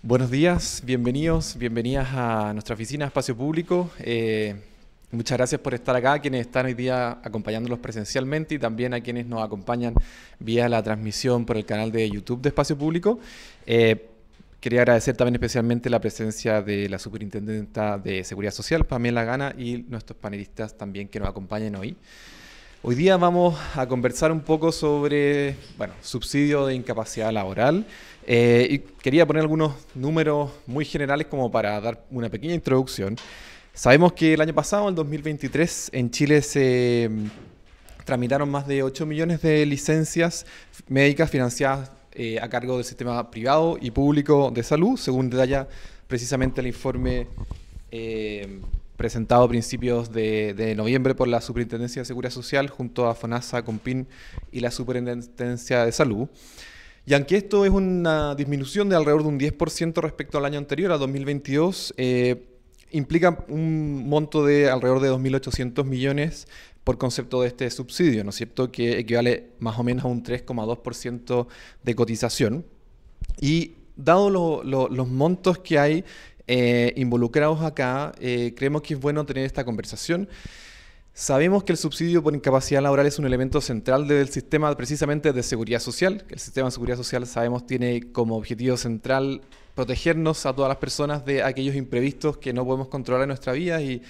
Buenos días, bienvenidos, bienvenidas a nuestra oficina Espacio Público. Muchas gracias por estar acá, quienes están hoy día acompañándolos presencialmente y también a quienes nos acompañan vía la transmisión por el canal de YouTube de Espacio Público. Quería agradecer también especialmente la presencia de la Superintendenta de Seguridad Social, Pamela Gana, y nuestros panelistas también que nos acompañan hoy. Hoy día vamos a conversar un poco sobre, subsidio de incapacidad laboral. Y quería poner algunos números muy generales como para dar una pequeña introducción. Sabemos que el año pasado, el 2023, en Chile se tramitaron más de 8 millones de licencias médicas financiadas a cargo del sistema privado y público de salud, según detalla precisamente el informe presentado a principios de noviembre por la Superintendencia de Seguridad Social junto a FONASA, CONPIN y la Superintendencia de Salud. Y aunque esto es una disminución de alrededor de un 10% respecto al año anterior, a 2022, implica un monto de alrededor de 2.800 millones por concepto de este subsidio, ¿no es cierto?, que equivale más o menos a un 3,2% de cotización. Y dado los montos que hay involucrados acá, creemos que es bueno tener esta conversación. Sabemos que el subsidio por incapacidad laboral es un elemento central del sistema precisamente de seguridad social. El sistema de seguridad social, sabemos, tiene como objetivo central protegernos a todas las personas de aquellos imprevistos que no podemos controlar en nuestra vida y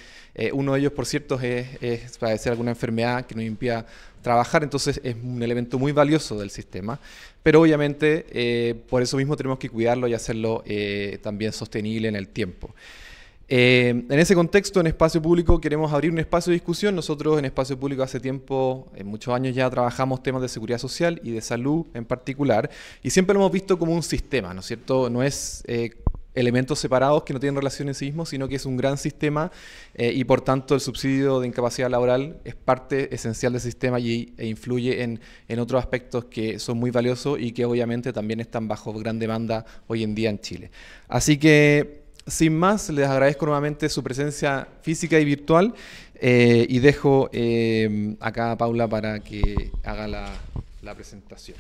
uno de ellos, por cierto, es padecer alguna enfermedad que nos impida trabajar. Entonces es un elemento muy valioso del sistema, pero obviamente por eso mismo tenemos que cuidarlo y hacerlo también sostenible en el tiempo. En ese contexto, en Espacio Público queremos abrir un espacio de discusión. Nosotros en Espacio Público hace tiempo, muchos años ya trabajamos temas de seguridad social y de salud en particular, y siempre lo hemos visto como un sistema, ¿no es cierto? No es elementos separados que no tienen relación en sí mismos, sino que es un gran sistema y por tanto el subsidio de incapacidad laboral es parte esencial del sistema e influye en otros aspectos que son muy valiosos y que obviamente también están bajo gran demanda hoy en día en Chile. Así que, sin más, les agradezco nuevamente su presencia física y virtual y dejo acá a Paula para que haga la presentación.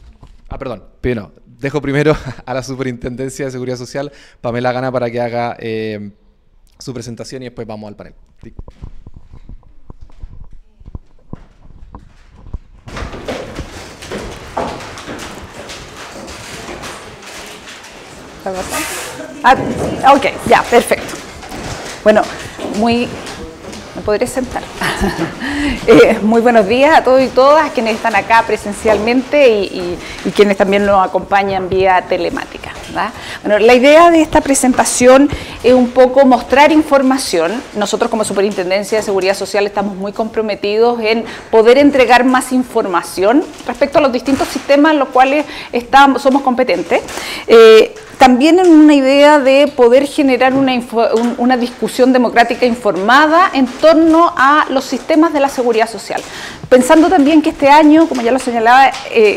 Dejo primero a la Superintendencia de Seguridad Social, Pamela Gana, para que haga su presentación y después vamos al panel. Ok, ya, perfecto. Bueno, ¿me podré sentar? Muy buenos días a todos y todas quienes están acá presencialmente y quienes también nos acompañan vía telemática, ¿verdad? Bueno, la idea de esta presentación es un poco mostrar información. Nosotros como Superintendencia de Seguridad Social estamos muy comprometidos en poder entregar más información respecto a los distintos sistemas en los cuales somos competentes. También en una idea de poder generar una discusión democrática informada en torno a los sistemas de la seguridad social. Pensando también que este año, como ya lo señalaba,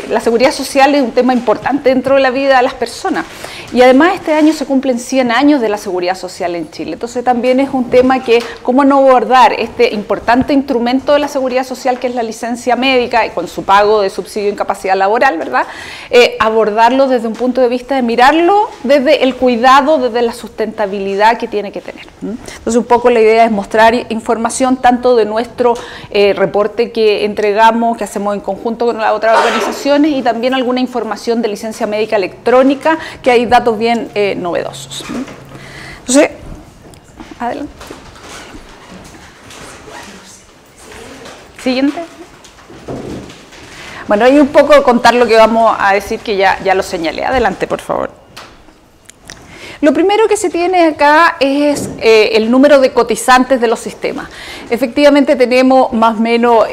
la seguridad social es un tema importante dentro de la vida de las personas. Y además este año se cumplen 100 años de la seguridad social en Chile. Entonces también es un tema que, cómo no abordar este importante instrumento de la seguridad social que es la licencia médica y con su pago de subsidio de incapacidad laboral, ¿verdad? Abordarlo desde un punto de vista de mirarlo desde el cuidado, desde la sustentabilidad que tiene que tener. Entonces un poco la idea es mostrar información tanto de nuestro reporte que entregamos, que hacemos en conjunto con las otras organizaciones y también alguna información de licencia médica electrónica, que hay datos bien novedosos. Entonces, adelante. Siguiente. Bueno, hay un poco contar lo que vamos a decir que ya lo señalé. Adelante, por favor. Lo primero que se tiene acá es el número de cotizantes de los sistemas. Efectivamente tenemos más o menos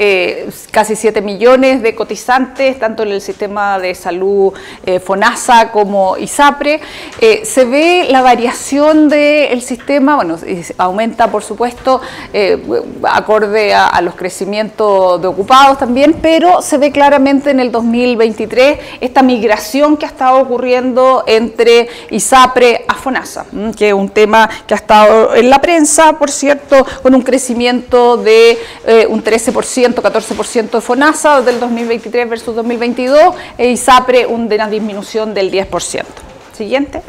casi 7 millones de cotizantes, tanto en el sistema de salud FONASA como ISAPRE. Se ve la variación del sistema, bueno, aumenta por supuesto acorde a los crecimientos de ocupados también, pero se ve claramente en el 2023 esta migración que ha estado ocurriendo entre ISAPRE a FONASA, que es un tema que ha estado en la prensa, por cierto, con un crecimiento de un 13%, 14% de FONASA del 2023 versus 2022, e ISAPRE una disminución del 10%. Siguiente.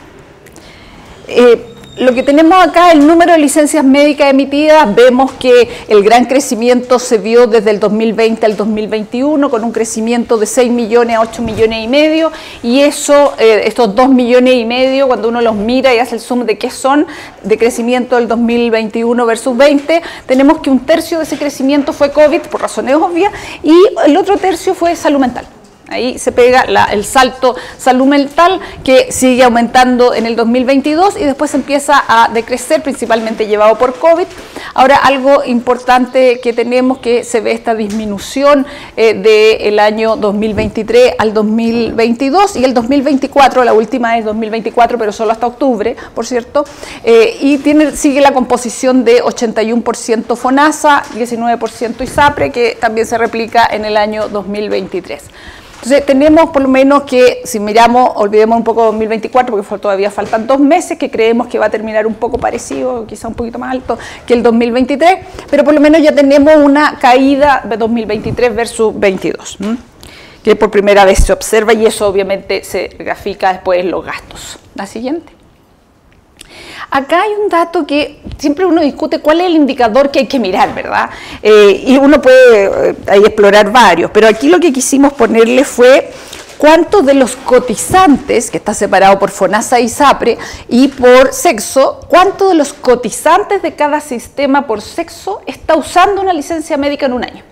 Lo que tenemos acá, el número de licencias médicas emitidas, vemos que el gran crecimiento se vio desde el 2020 al 2021, con un crecimiento de 6 millones a 8 millones y medio, y eso, estos 2 millones y medio, cuando uno los mira y hace el zoom de qué son, de crecimiento del 2021 versus 20, tenemos que un tercio de ese crecimiento fue COVID, por razones obvias, y el otro tercio fue salud mental. Ahí se pega el salto salud mental, que sigue aumentando en el 2022 y después empieza a decrecer, principalmente llevado por COVID. Ahora, algo importante que tenemos, que se ve esta disminución del año 2023 al 2022 y el 2024, la última es 2024, pero solo hasta octubre, por cierto, y sigue la composición de 81% FONASA, 19% ISAPRE, que también se replica en el año 2023. Entonces tenemos por lo menos que, si miramos, olvidemos un poco 2024 porque todavía faltan 2 meses, que creemos que va a terminar un poco parecido, quizá un poquito más alto que el 2023, pero por lo menos ya tenemos una caída de 2023 versus 22, que por primera vez se observa, y eso obviamente se grafica después en los gastos. La siguiente. Acá hay un dato que siempre uno discute cuál es el indicador que hay que mirar, ¿verdad? Y uno puede ahí explorar varios, pero aquí lo que quisimos ponerle fue cuántos de los cotizantes, que está separado por FONASA y ISAPRE, y por sexo, cuántos de los cotizantes de cada sistema por sexo está usando una licencia médica en un año.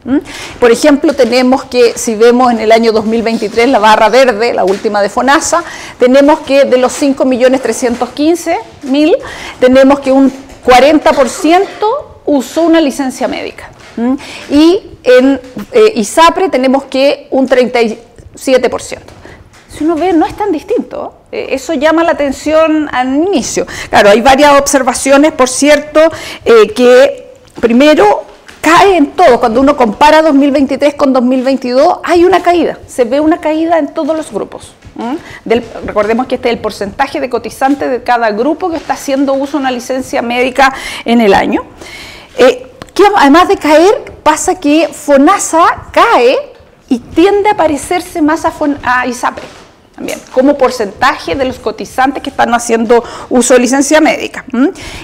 Por ejemplo, tenemos que, si vemos en el año 2023 la barra verde, la última de FONASA, tenemos que de los 5.315.000, tenemos que un 40% usó una licencia médica. Y en ISAPRE tenemos que un 37%. Si uno ve, no es tan distinto. Eso llama la atención al inicio. Claro, hay varias observaciones, por cierto, que primero cae en todo. Cuando uno compara 2023 con 2022, hay una caída. Se ve una caída en todos los grupos. Recordemos que este es el porcentaje de cotizantes de cada grupo que está haciendo uso de una licencia médica en el año. Que además de caer, pasa que FONASA cae y tiende a parecerse más a ISAPRE, también, como porcentaje de los cotizantes que están haciendo uso de licencia médica.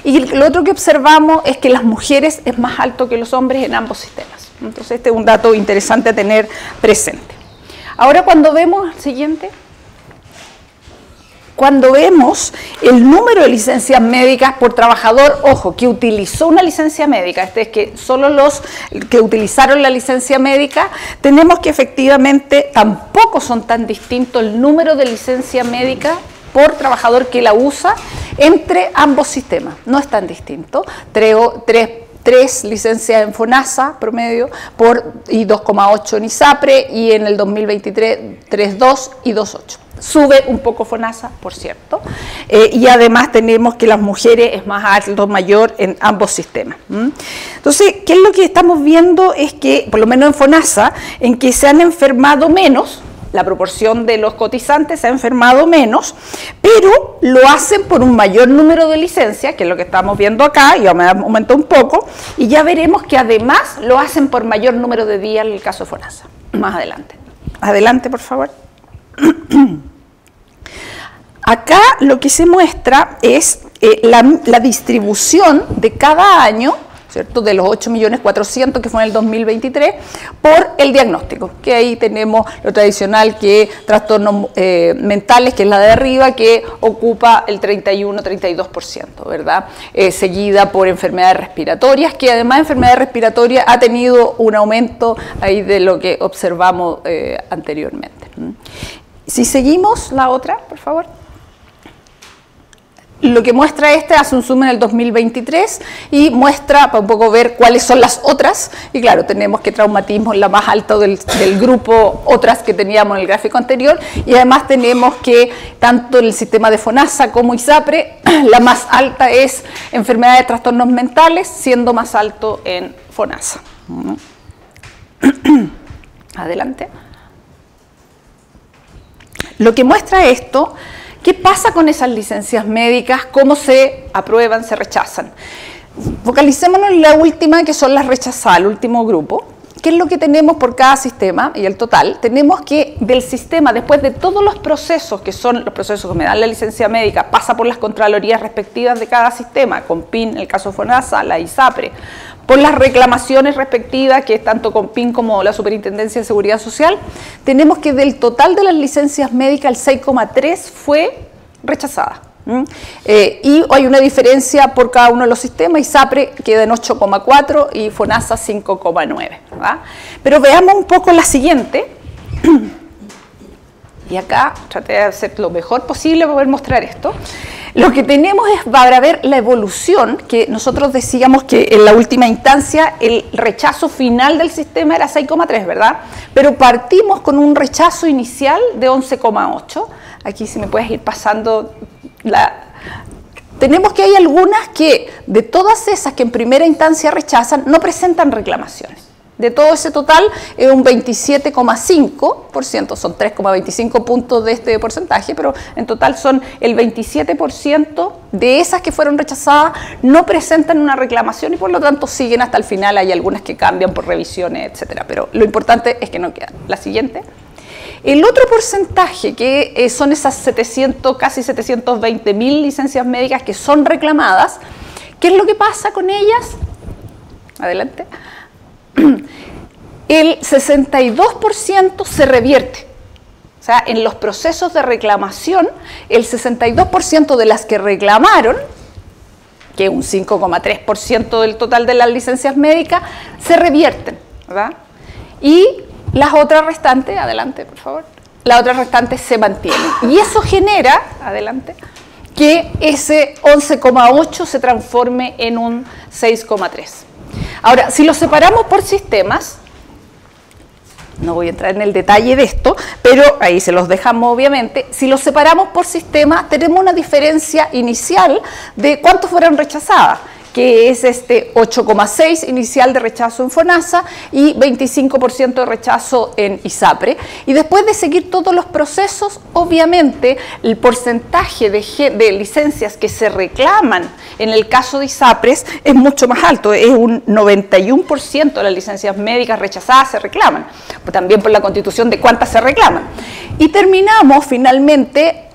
Y lo otro que observamos es que las mujeres es más alto que los hombres en ambos sistemas. Entonces este es un dato interesante a tener presente. Ahora cuando vemos el siguiente, cuando vemos el número de licencias médicas por trabajador, ojo, que utilizó una licencia médica, es que solo los que utilizaron la licencia médica, tenemos que efectivamente tampoco son tan distintos el número de licencia médica por trabajador que la usa entre ambos sistemas, no es tan distinto. Tres licencias en FONASA promedio y 2,8 en ISAPRE, y en el 2023 3,2 y 2,8. Sube un poco FONASA, por cierto, y además tenemos que las mujeres es más alto, mayor en ambos sistemas. Entonces, ¿qué es lo que estamos viendo? Es que, por lo menos en FONASA, en que se han enfermado menos, la proporción de los cotizantes se ha enfermado menos, pero lo hacen por un mayor número de licencias, que es lo que estamos viendo acá, y aumentó un poco, y ya veremos que además lo hacen por mayor número de días en el caso de FONASA, más adelante. Adelante, por favor. Acá lo que se muestra es la distribución de cada año, ¿cierto?, de los 8.400.000 que fue en el 2023, por el diagnóstico, que ahí tenemos lo tradicional, que trastornos mentales, que es la de arriba, que ocupa el 31-32%, ¿verdad? Seguida por enfermedades respiratorias, que además enfermedades respiratorias ha tenido un aumento ahí de lo que observamos anteriormente. Si seguimos la otra, por favor. Lo que muestra hace un zoom en el 2023 y muestra para un poco ver cuáles son las otras, y claro, tenemos que traumatismo es la más alta del grupo otras que teníamos en el gráfico anterior, y además tenemos que tanto en el sistema de FONASA como ISAPRE, la más alta es enfermedades de trastornos mentales, siendo más alto en FONASA. Adelante. Lo que muestra esto, ¿qué pasa con esas licencias médicas? ¿Cómo se aprueban, se rechazan? Focalicémonos en la última, que son las rechazadas, el último grupo, ¿qué es lo que tenemos por cada sistema y el total? Tenemos que del sistema, después de todos los procesos, que son los procesos que me dan la licencia médica, pasa por las contralorías respectivas de cada sistema, CONPIN, en el caso de FONASA, la ISAPRE, por las reclamaciones respectivas, que es tanto CONPIN como la Superintendencia de Seguridad Social, tenemos que del total de las licencias médicas, el 6,3 fue rechazada. Y hay una diferencia por cada uno de los sistemas. ISAPRE queda en 8,4 y FONASA 5,9. Pero veamos un poco la siguiente. Y acá traté de hacer lo mejor posible para poder mostrar esto. Lo que tenemos es para ver la evolución, que nosotros decíamos que en la última instancia el rechazo final del sistema era 6,3, ¿verdad? Pero partimos con un rechazo inicial de 11,8. Aquí si me puedes ir pasando tenemos que hay algunas que, de todas esas que en primera instancia rechazan, no presentan reclamaciones. De todo ese total es un 27,5%, son 3,25 puntos de este porcentaje, pero en total son el 27% de esas que fueron rechazadas no presentan una reclamación y por lo tanto siguen hasta el final. Hay algunas que cambian por revisiones, etcétera, pero lo importante es que no quedan. La siguiente. El otro porcentaje, que son esas casi 720.000 licencias médicas que son reclamadas, ¿qué es lo que pasa con ellas? Adelante. El 62% se revierte. O sea, en los procesos de reclamación, el 62% de las que reclamaron, que es un 5,3% del total de las licencias médicas, se revierten, ¿verdad? Y las otras restantes, adelante por favor, las otras restantes se mantienen. Y eso genera, adelante, que ese 11,8 se transforme en un 6,3. Ahora, si lo separamos por sistemas, no voy a entrar en el detalle de esto, pero ahí se los dejamos obviamente. Si los separamos por sistema, tenemos una diferencia inicial de cuántos fueron rechazadas, que es este 8,6 inicial de rechazo en FONASA y 25% de rechazo en ISAPRE. Y después de seguir todos los procesos, obviamente el porcentaje de licencias que se reclaman en el caso de ISAPRES es mucho más alto, es un 91% de las licencias médicas rechazadas se reclaman, también por la constitución de cuántas se reclaman. Y terminamos finalmente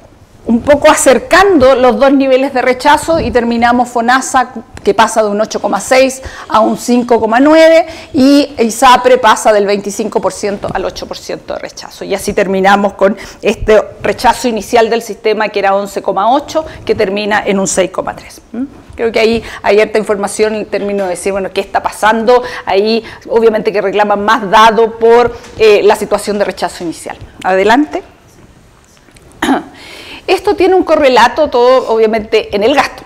un poco acercando los dos niveles de rechazo y terminamos FONASA, que pasa de un 8,6 a un 5,9 y ISAPRE pasa del 25% al 8% de rechazo. Y así terminamos con este rechazo inicial del sistema que era 11,8 que termina en un 6,3. Creo que ahí hay harta información en términos de decir, bueno, ¿qué está pasando? Ahí obviamente que reclaman más dado por la situación de rechazo inicial. Adelante. Esto tiene un correlato todo obviamente en el gasto.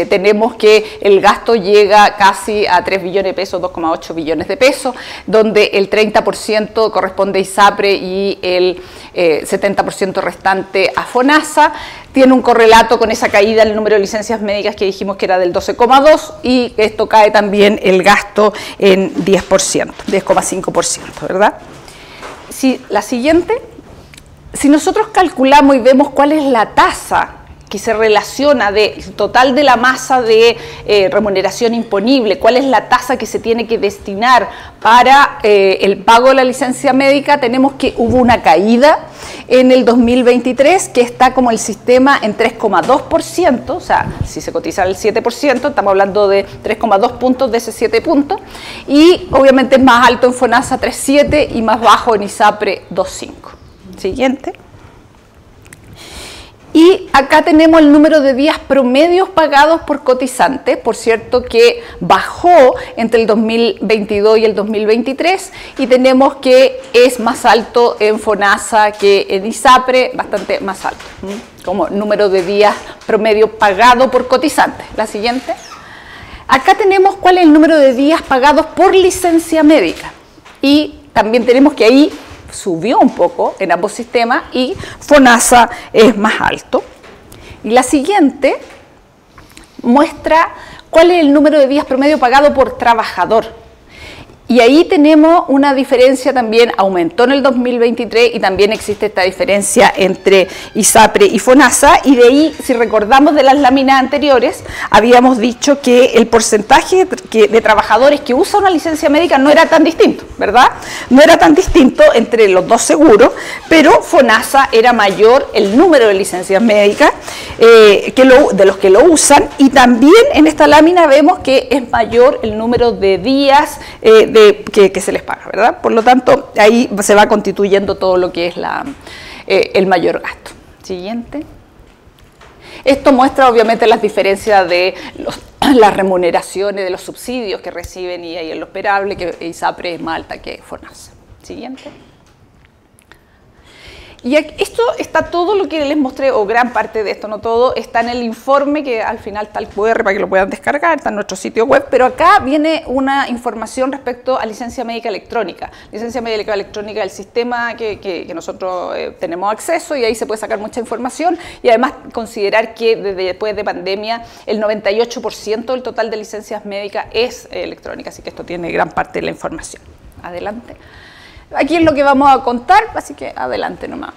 Tenemos que el gasto llega casi a 3 billones de pesos, 2,8 billones de pesos, donde el 30% corresponde a ISAPRE y el 70% restante a FONASA. Tiene un correlato con esa caída en el número de licencias médicas que dijimos que era del 12,2 y esto cae también el gasto en 10%, 10,5%, ¿verdad? Sí, la siguiente. Si nosotros calculamos y vemos cuál es la tasa que se relaciona del total de la masa de remuneración imponible, cuál es la tasa que se tiene que destinar para el pago de la licencia médica, tenemos que hubo una caída en el 2023 que está como el sistema en 3,2%, o sea, si se cotizara el 7%, estamos hablando de 3,2 puntos de ese 7 puntos, y obviamente es más alto en FONASA 3,7 y más bajo en ISAPRE 2,5. Siguiente. Y acá tenemos el número de días promedios pagados por cotizantes, por cierto que bajó entre el 2022 y el 2023 y tenemos que es más alto en FONASA que en ISAPRE, bastante más alto, como número de días promedio pagado por cotizantes. La siguiente. Acá tenemos cuál es el número de días pagados por licencia médica y también tenemos que ahí subió un poco en ambos sistemas y FONASA es más alto. Y la siguiente muestra cuál es el número de días promedio pagado por trabajador. Y ahí tenemos una diferencia también, aumentó en el 2023 y también existe esta diferencia entre ISAPRE y FONASA, y de ahí, si recordamos de las láminas anteriores, habíamos dicho que el porcentaje de trabajadores que usan una licencia médica no era tan distinto, ¿verdad? No era tan distinto entre los dos seguros, pero FONASA era mayor el número de licencias médicas de los que lo usan, y también en esta lámina vemos que es mayor el número de días que se les paga, ¿verdad? Por lo tanto, ahí se va constituyendo todo lo que es el mayor gasto. Siguiente. Esto muestra obviamente las diferencias de las remuneraciones, de los subsidios que reciben, y ahí en lo esperable que ISAPRE es más alta que FONASA. Siguiente. Y esto está todo lo que les mostré, o gran parte de esto, no todo, está en el informe que al final está el QR para que lo puedan descargar, está en nuestro sitio web, pero acá viene una información respecto a licencia médica electrónica. Licencia médica electrónica es el sistema que nosotros tenemos acceso, y ahí se puede sacar mucha información, y además considerar que desde después de pandemia el 98% del total de licencias médicas es electrónica, así que esto tiene gran parte de la información. Adelante. Aquí es lo que vamos a contar, así que adelante nomás.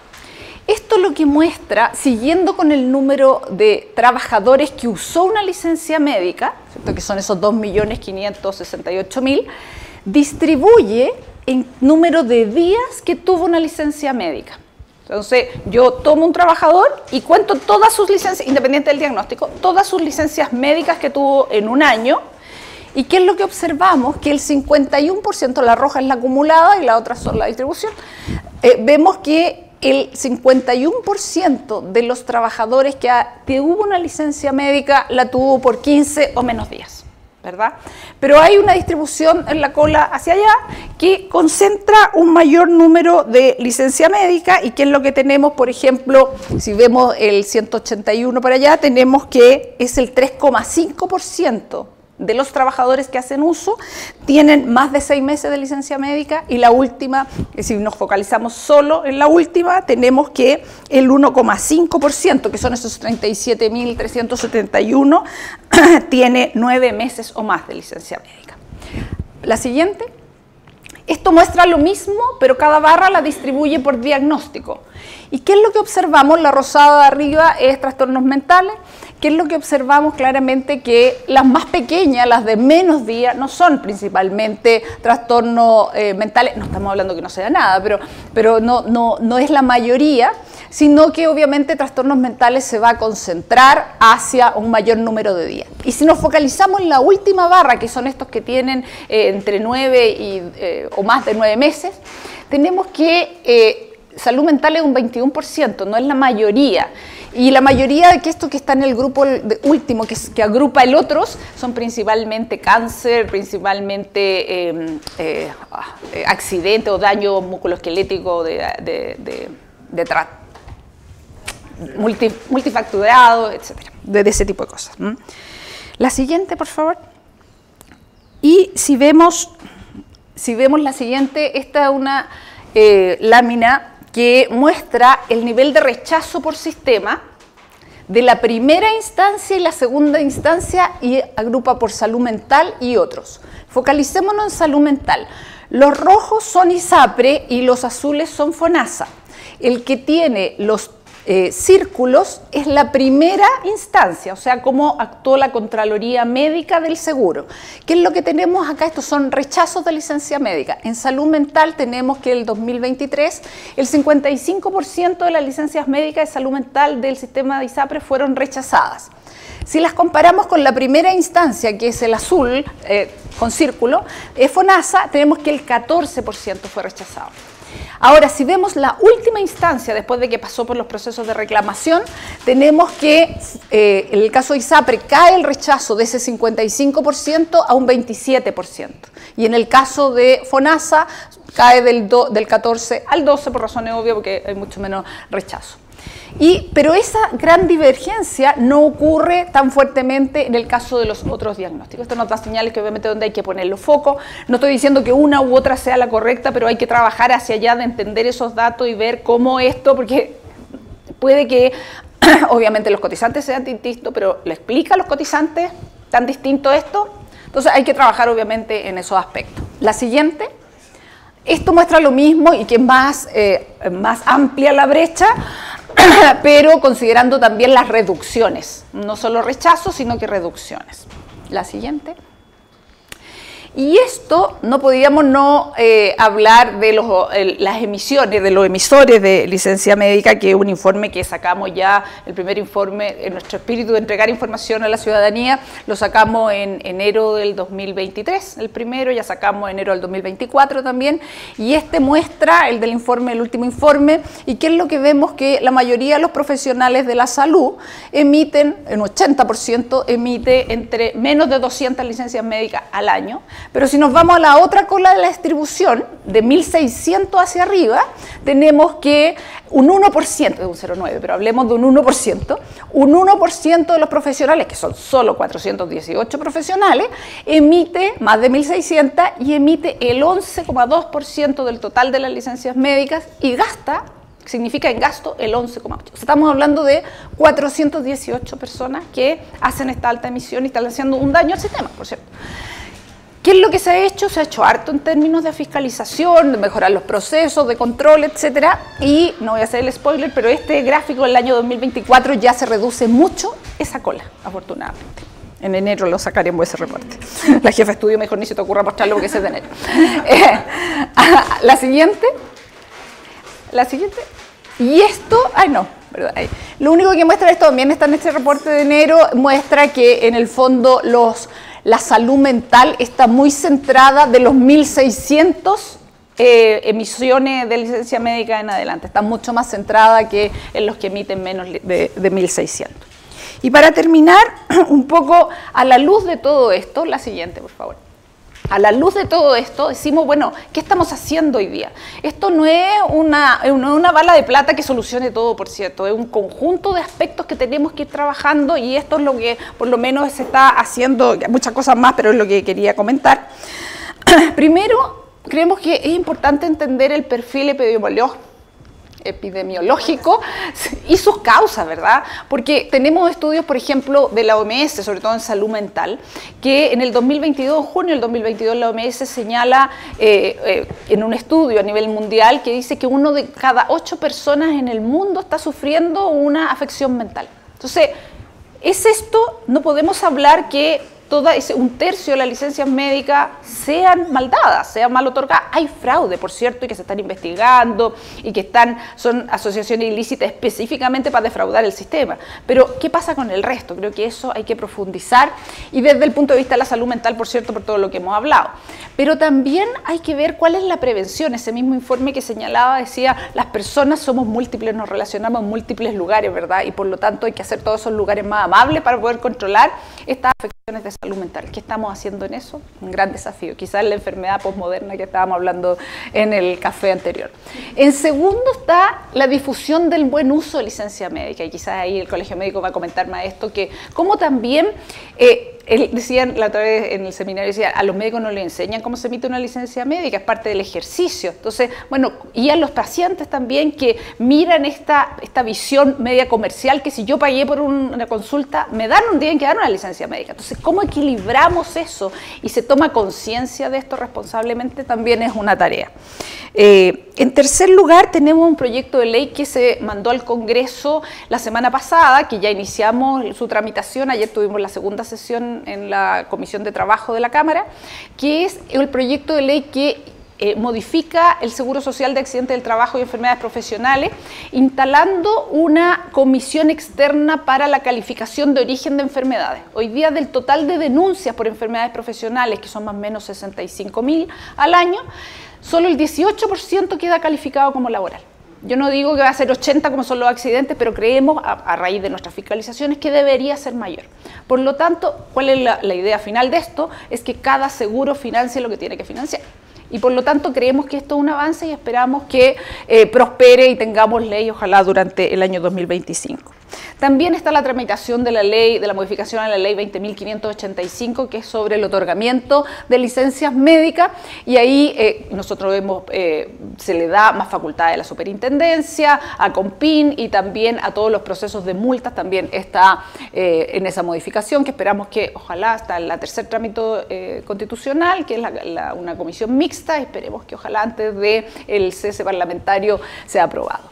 Esto es lo que muestra, siguiendo con el número de trabajadores que usó una licencia médica, ¿cierto? Que son esos 2.568.000, distribuye en número de días que tuvo una licencia médica. Entonces, yo tomo un trabajador y cuento todas sus licencias, independiente del diagnóstico, todas sus licencias médicas que tuvo en un año. ¿Y qué es lo que observamos? Que el 51%, la roja es la acumulada y la otra son la distribución, vemos que el 51% de los trabajadores que hubo una licencia médica la tuvo por 15 o menos días, ¿verdad? Pero hay una distribución en la cola hacia allá que concentra un mayor número de licencia médica. ¿Y qué es lo que tenemos? Por ejemplo, si vemos el 181 para allá, tenemos que es el 3,5% de los trabajadores que hacen uso tienen más de 6 meses de licencia médica, y la última, si nos focalizamos solo en la última, tenemos que el 1,5%, que son esos 37.371, tiene 9 meses o más de licencia médica. La siguiente. Esto muestra lo mismo, pero cada barra la distribuye por diagnóstico. ¿Y qué es lo que observamos? La rosada de arriba es trastornos mentales. ¿Qué es lo que observamos? Claramente que las más pequeñas, las de menos días, no son principalmente trastornos mentales. No estamos hablando que no sea nada, pero no es la mayoría, sino que obviamente trastornos mentales se va a concentrar hacia un mayor número de días. Y si nos focalizamos en la última barra, que son estos que tienen entre 9 o más de 9 meses, tenemos que salud mental es un 21%, no es la mayoría. Y la mayoría de esto que está en el grupo último, que agrupa el otros, son principalmente cáncer, principalmente accidente o daño musculoesquelético multifacturado, etcétera, de ese tipo de cosas. La siguiente, por favor. Y si vemos la siguiente, esta es una lámina que muestra el nivel de rechazo por sistema de la primera instancia y la segunda instancia, y agrupa por salud mental y otros. Focalicémonos en salud mental. Los rojos son ISAPRE y los azules son FONASA. El que tiene los círculos es la primera instancia, o sea, cómo actuó la Contraloría Médica del Seguro. ¿Qué es lo que tenemos acá? Estos son rechazos de licencia médica. En salud mental tenemos que el 2023 el 55% de las licencias médicas de salud mental del sistema de ISAPRE fueron rechazadas. Si las comparamos con la primera instancia, que es el azul con círculo, FONASA, tenemos que el 14% fue rechazado. Ahora, si vemos la última instancia, después de que pasó por los procesos de reclamación, tenemos que, en el caso de ISAPRE, cae el rechazo de ese 55% a un 27%. Y en el caso de FONASA, cae del 14 al 12%, por razones obvias, porque hay mucho menos rechazo. Pero esa gran divergencia no ocurre tan fuertemente en el caso de los otros diagnósticos. Esto nos da señales que obviamente donde hay que poner los focos. No estoy diciendo que una u otra sea la correcta, pero hay que trabajar hacia allá de entender esos datos y ver cómo esto, porque puede que obviamente los cotizantes sean distintos, pero ¿le explica a los cotizantes tan distinto esto? Entonces hay que trabajar obviamente en esos aspectos. La siguiente. Esto muestra lo mismo y que es más amplia la brecha, pero considerando también las reducciones. No solo rechazos, sino que reducciones. La siguiente. Y esto no podíamos no hablar de las emisiones, de los emisores de licencia médica, que es un informe que sacamos ya, el primer informe, en nuestro espíritu de entregar información a la ciudadanía, lo sacamos en enero del 2023, el primero, ya sacamos enero del 2024 también, y este muestra, el del informe, el último informe, y qué es lo que vemos que la mayoría de los profesionales de la salud emiten, en 80% emite entre menos de 200 licencias médicas al año. Pero si nos vamos a la otra cola de la distribución, de 1.600 hacia arriba, tenemos que un 1%, de un 0,9, pero hablemos de un 1% de los profesionales, que son solo 418 profesionales, emite más de 1.600 y emite el 11,2% del total de las licencias médicas y gasta, significa en gasto, el 11,8%. O sea, estamos hablando de 418 personas que hacen esta alta emisión y están haciendo un daño al sistema, por cierto. ¿Qué es lo que se ha hecho? Se ha hecho harto en términos de fiscalización, de mejorar los procesos, de control, etcétera. Y no voy a hacer el spoiler, pero este gráfico del año 2024 ya se reduce mucho esa cola, afortunadamente. En enero lo sacaremos ese reporte. La jefa de estudio mejor ni se te ocurra mostrarlo porque ese es de enero. La siguiente. Y esto, ¿verdad? Lo único que muestra esto, también está en este reporte de enero, muestra que en el fondo la salud mental está muy centrada de los 1.600 emisiones de licencia médica en adelante. Está mucho más centrada que en los que emiten menos de 1.600. Y para terminar, un poco a la luz de todo esto, la siguiente, por favor. A la luz de todo esto, decimos, bueno, ¿qué estamos haciendo hoy día? Esto no es una bala de plata que solucione todo, por cierto, es un conjunto de aspectos que tenemos que ir trabajando y esto es lo que por lo menos se está haciendo, muchas cosas más, pero es lo que quería comentar. Primero, creemos que es importante entender el perfil epidemiológico y sus causas, ¿verdad? Porque tenemos estudios, por ejemplo, de la OMS, sobre todo en salud mental, que en el 2022, junio del 2022, la OMS señala en un estudio a nivel mundial que dice que 1 de cada 8 personas en el mundo está sufriendo una afección mental. Entonces, ¿es esto? No podemos hablar que un tercio de las licencias médicas sean mal dadas, sean mal otorgadas. Hay fraude, por cierto, y que se están investigando y que son asociaciones ilícitas específicamente para defraudar el sistema. Pero, ¿qué pasa con el resto? Creo que eso hay que profundizar y desde el punto de vista de la salud mental, por cierto, por todo lo que hemos hablado. Pero también hay que ver cuál es la prevención. Ese mismo informe que señalaba decía, las personas somos múltiples, nos relacionamos en múltiples lugares, ¿verdad? Y por lo tanto hay que hacer todos esos lugares más amables para poder controlar estas afecciones de salud mental. ¿Qué estamos haciendo en eso? Un gran desafío. Quizás la enfermedad posmoderna que estábamos hablando en el café anterior. En segundo está la difusión del buen uso de licencia médica, y quizás ahí el Colegio Médico va a comentar más esto, que como también decían la otra vez en el seminario, decía, a los médicos no les enseñan cómo se emite una licencia médica, es parte del ejercicio. Entonces, bueno, y a los pacientes también que miran esta visión media comercial, que si yo pagué por una consulta, tienen que dar una licencia médica. Entonces, ¿cómo equilibramos eso y se toma conciencia de esto responsablemente? También es una tarea. En tercer lugar, tenemos un proyecto de ley que se mandó al Congreso la semana pasada, que ya iniciamos su tramitación, ayer tuvimos la segunda sesión en la Comisión de Trabajo de la Cámara, que es el proyecto de ley que modifica el Seguro Social de Accidentes del Trabajo y Enfermedades Profesionales, instalando una comisión externa para la calificación de origen de enfermedades. Hoy día, del total de denuncias por enfermedades profesionales, que son más o menos 65.000 al año, solo el 18% queda calificado como laboral. Yo no digo que va a ser 80 como son los accidentes, pero creemos, a raíz de nuestras fiscalizaciones, que debería ser mayor. Por lo tanto, ¿cuál es la idea final de esto? Es que cada seguro financie lo que tiene que financiar. Y por lo tanto creemos que esto es un avance y esperamos que prospere y tengamos ley, ojalá durante el año 2025. También está la tramitación de la ley, de la modificación a la ley 20.585, que es sobre el otorgamiento de licencias médicas, y ahí nosotros vemos, se le da más facultades a la superintendencia, a COMPIN y también a todos los procesos de multas, también está en esa modificación, que esperamos que ojalá está en la tercer trámite constitucional, que es una comisión mixta, esperemos que ojalá antes del cese parlamentario sea aprobado.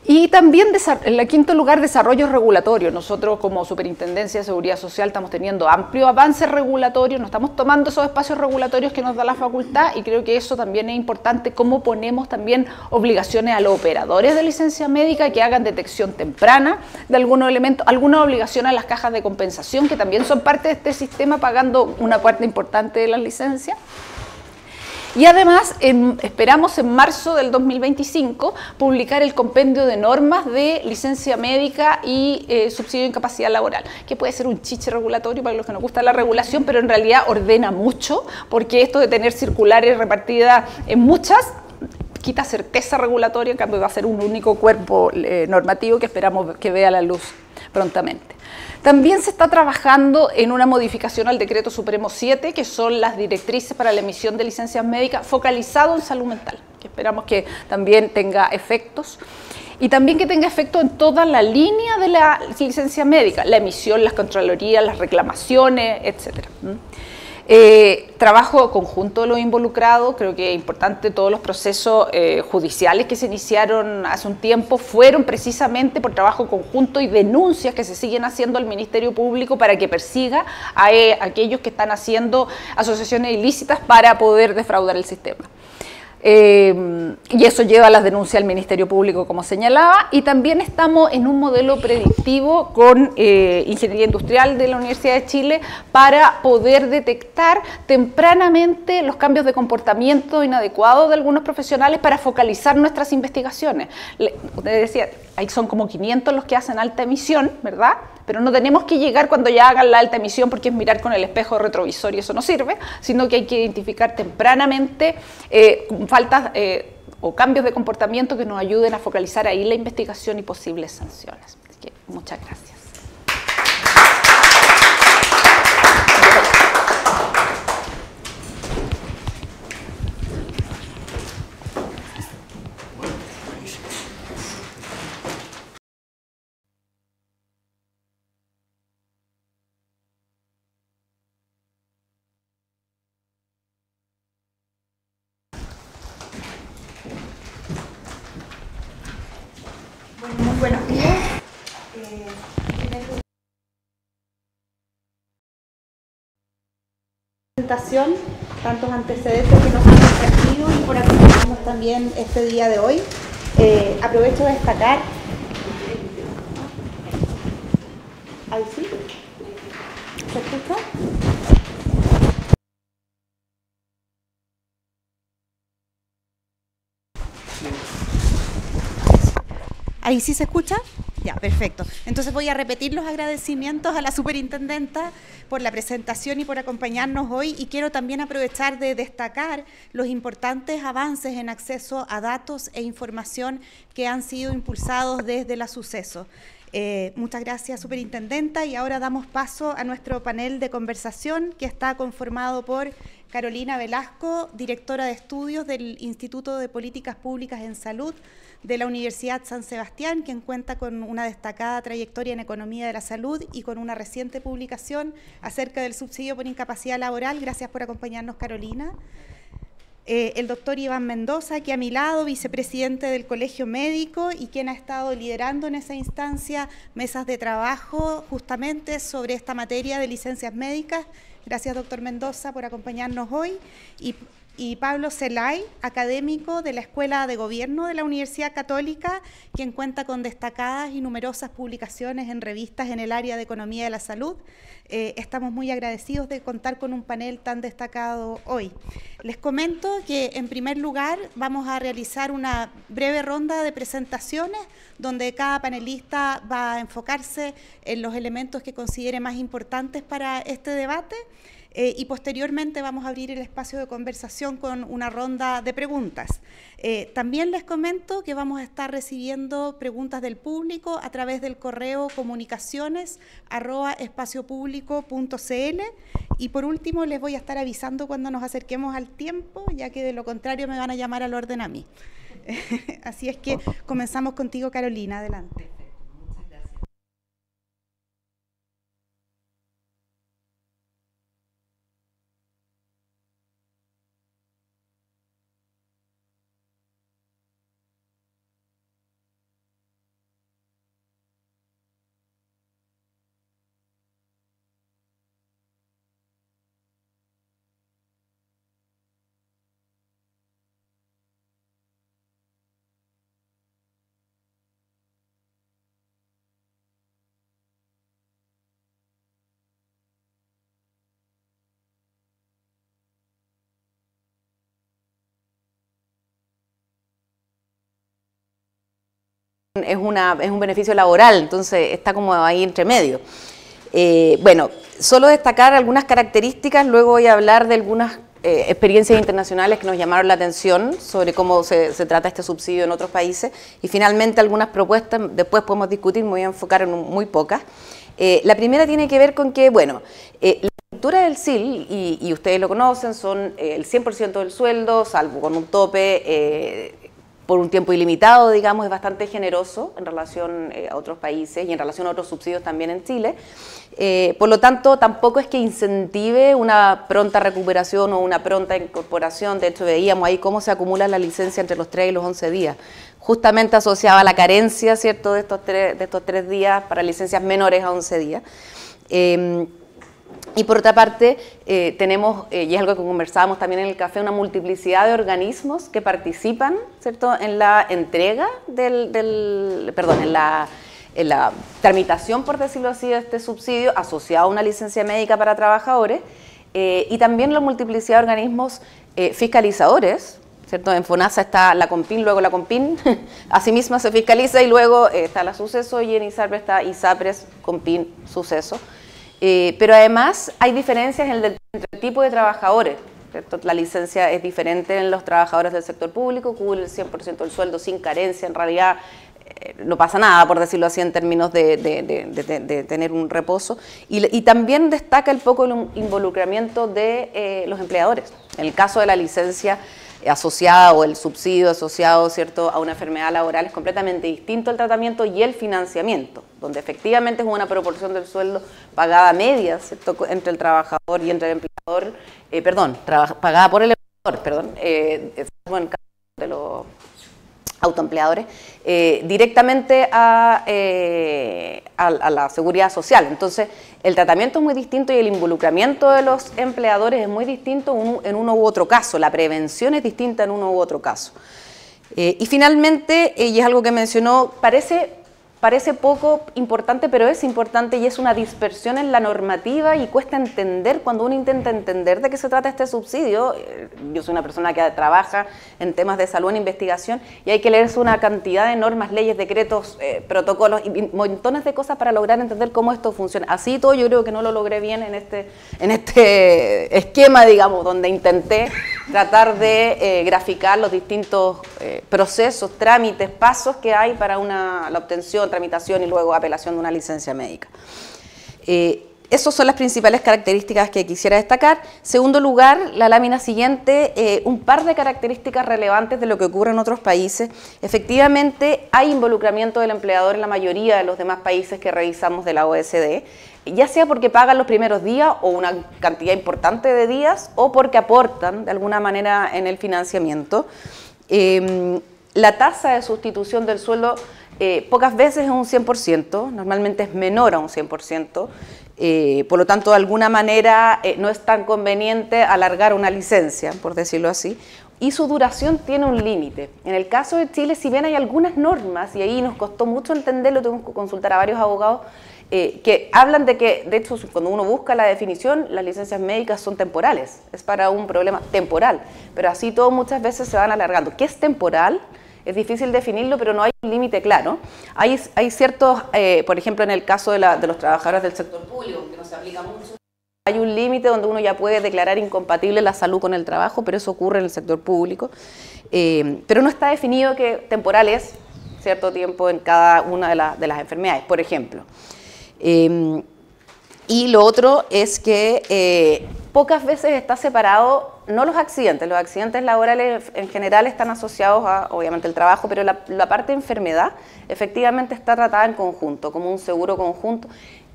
Y también, en quinto lugar, desarrollo regulatorio. Nosotros como Superintendencia de Seguridad Social estamos teniendo amplio avance regulatorio, nos estamos tomando esos espacios regulatorios que nos da la facultad, y creo que eso también es importante, cómo ponemos también obligaciones a los operadores de licencia médica que hagan detección temprana de algunos elementos, alguna obligación a las cajas de compensación que también son parte de este sistema, pagando una parte importante de las licencias. Y además esperamos en marzo del 2025 publicar el compendio de normas de licencia médica y subsidio de incapacidad laboral, que puede ser un chiche regulatorio para los que nos gusta la regulación, pero en realidad ordena mucho, porque esto de tener circulares repartidas en muchas quita certeza regulatoria, en cambio va a ser un único cuerpo normativo que esperamos que vea la luz prontamente. También se está trabajando en una modificación al Decreto Supremo 7, que son las directrices para la emisión de licencias médicas focalizado en salud mental, que esperamos que también tenga efectos. Y también que tenga efecto en toda la línea de la licencia médica, la emisión, las contralorías, las reclamaciones, etcétera. Trabajo conjunto de los involucrados, creo que es importante, todos los procesos judiciales que se iniciaron hace un tiempo fueron precisamente por trabajo conjunto y denuncias que se siguen haciendo al Ministerio Público para que persiga a aquellos que están haciendo asociaciones ilícitas para poder defraudar el sistema. Y eso lleva a las denuncias al Ministerio Público, como señalaba, y también estamos en un modelo predictivo con Ingeniería Industrial de la Universidad de Chile para poder detectar tempranamente los cambios de comportamiento inadecuados de algunos profesionales para focalizar nuestras investigaciones. Usted decía, ahí son como 500 los que hacen alta emisión, ¿verdad? Pero no tenemos que llegar cuando ya hagan la alta emisión, porque es mirar con el espejo retrovisor y eso no sirve, sino que hay que identificar tempranamente faltas o cambios de comportamiento que nos ayuden a focalizar ahí la investigación y posibles sanciones. Así que muchas gracias. Muy buenos días. Presentación, tantos antecedentes que nos han compartido y por acompañarnos también este día de hoy. Aprovecho de destacar. ¿Ahí sí? ¿Se escucha? ¿Ahí sí se escucha? Ya, perfecto. Entonces voy a repetir los agradecimientos a la superintendenta por la presentación y por acompañarnos hoy, y quiero también aprovechar de destacar los importantes avances en acceso a datos e información que han sido impulsados desde la Suceso. Muchas gracias, superintendenta, y ahora damos paso a nuestro panel de conversación, que está conformado por Carolina Velasco, directora de estudios del Instituto de Políticas Públicas en Salud de la Universidad San Sebastián, quien cuenta con una destacada trayectoria en economía de la salud y con una reciente publicación acerca del subsidio por incapacidad laboral. Gracias por acompañarnos, Carolina. El doctor Iván Mendoza, aquí a mi lado, vicepresidente del Colegio Médico y quien ha estado liderando en esa instancia mesas de trabajo justamente sobre esta materia de licencias médicas. Gracias, doctor Mendoza, por acompañarnos hoy. Y Pablo Celay, académico de la Escuela de Gobierno de la Universidad Católica, quien cuenta con destacadas y numerosas publicaciones en revistas en el área de economía de la salud. Estamos muy agradecidos de contar con un panel tan destacado hoy. Les comento que, en primer lugar, vamos a realizar una breve ronda de presentaciones donde cada panelista va a enfocarse en los elementos que considere más importantes para este debate. y posteriormente vamos a abrir el espacio de conversación con una ronda de preguntas. También les comento que vamos a estar recibiendo preguntas del público a través del correo comunicaciones@espaciopublico.cl, y por último les voy a estar avisando cuando nos acerquemos al tiempo, ya que de lo contrario me van a llamar al orden a mí. Así es que comenzamos contigo, Carolina, adelante. Es un beneficio laboral, entonces está como ahí entre medio. Bueno, solo destacar algunas características, luego voy a hablar de algunas experiencias internacionales que nos llamaron la atención sobre cómo se trata este subsidio en otros países, y finalmente algunas propuestas, después podemos discutir, me voy a enfocar en muy pocas. La primera tiene que ver con que, bueno, la estructura del SIL, y ustedes lo conocen, son el 100% del sueldo, salvo con un tope por un tiempo ilimitado, digamos, es bastante generoso en relación a otros países y en relación a otros subsidios también en Chile. Por lo tanto, tampoco es que incentive una pronta recuperación o una pronta incorporación. De hecho, veíamos ahí cómo se acumula la licencia entre los 3 y los 11 días, justamente asociada a la carencia, ¿cierto?, de estos 3 días para licencias menores a 11 días. Y por otra parte, tenemos, y es algo que conversábamos también en el café, una multiplicidad de organismos que participan, ¿cierto?, en la entrega en la tramitación, por decirlo así, de este subsidio asociado a una licencia médica para trabajadores, y también la multiplicidad de organismos fiscalizadores, ¿cierto? En FONASA está la COMPIN, luego la COMPIN, asimismo se fiscaliza, y luego está la Suceso, y en ISAPRES está ISAPRES, COMPIN, Suceso. Pero además hay diferencias entre el tipo de trabajadores, ¿cierto? La licencia es diferente en los trabajadores del sector público, cubre el 100% del sueldo sin carencia, en realidad no pasa nada, por decirlo así, en términos de tener un reposo, y también destaca el poco el involucramiento de los empleadores. En el caso de la licencia asociada o el subsidio asociado, ¿cierto?, a una enfermedad laboral, es completamente distinto el tratamiento y el financiamiento, donde efectivamente es una proporción del sueldo pagada media, ¿cierto?, entre el trabajador y entre el empleador, pagada por el empleador, en el caso de los autoempleadores, directamente a la seguridad social. Entonces, el tratamiento es muy distinto y el involucramiento de los empleadores es muy distinto en uno u otro caso. La prevención es distinta en uno u otro caso. Y finalmente, y es algo que mencionó, parece poco importante, pero es importante, y es una dispersión en la normativa, y cuesta entender cuando uno intenta entender de qué se trata este subsidio. Yo soy una persona que trabaja en temas de salud en investigación, y hay que leerse una cantidad de normas, leyes, decretos, protocolos y montones de cosas para lograr entender cómo esto funciona. Así todo, yo creo que no lo logré bien en este esquema, digamos, donde intenté tratar de graficar los distintos procesos, trámites, pasos que hay para la obtención, tramitación y luego apelación de una licencia médica. Esas son las principales características que quisiera destacar. Segundo lugar, la lámina siguiente, un par de características relevantes de lo que ocurre en otros países. Efectivamente, hay involucramiento del empleador en la mayoría de los demás países que revisamos de la OECD, ya sea porque pagan los primeros días o una cantidad importante de días, o porque aportan de alguna manera en el financiamiento. La tasa de sustitución del sueldo pocas veces es un 100%, normalmente es menor a un 100%, por lo tanto de alguna manera no es tan conveniente alargar una licencia, por decirlo así, y su duración tiene un límite. En el caso de Chile, si bien hay algunas normas, y ahí nos costó mucho entenderlo, tuvimos que consultar a varios abogados, que hablan de que, de hecho, cuando uno busca la definición, las licencias médicas son temporales, es para un problema temporal, pero así todo muchas veces se van alargando. ¿Qué es temporal? Es difícil definirlo, pero no hay un límite claro. Hay ciertos, por ejemplo, en el caso de los trabajadores del sector público, que no se aplica mucho, hay un límite donde uno ya puede declarar incompatible la salud con el trabajo, pero eso ocurre en el sector público. Pero no está definido que temporal es cierto tiempo en cada una de las enfermedades, por ejemplo. Y lo otro es que pocas veces está separado, no los accidentes laborales en general están asociados a, obviamente, el trabajo, pero la parte de enfermedad efectivamente está tratada en conjunto, como un seguro conjunto.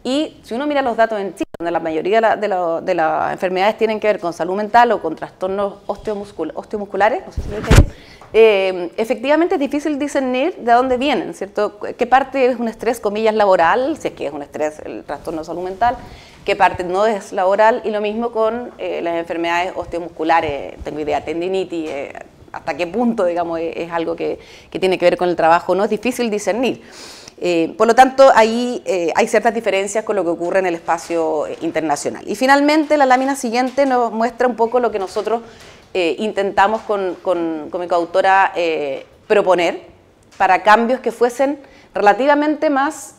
Y si uno mira los datos en Chile, donde la mayoría de las enfermedades tienen que ver con salud mental o con trastornos osteomusculares, no sé si lo dije bien, efectivamente es difícil discernir de dónde vienen, ¿cierto? ¿Qué parte es un estrés, comillas, laboral, si es que es un estrés, el trastorno de salud mental? ¿Qué parte no es laboral? Y lo mismo con las enfermedades osteomusculares, tengo idea, tendinitis, hasta qué punto, digamos, es algo que tiene que ver con el trabajo, no es difícil discernir. Por lo tanto, ahí hay ciertas diferencias con lo que ocurre en el espacio internacional. Y finalmente, la lámina siguiente nos muestra un poco lo que nosotros intentamos con mi coautora proponer para cambios que fuesen relativamente más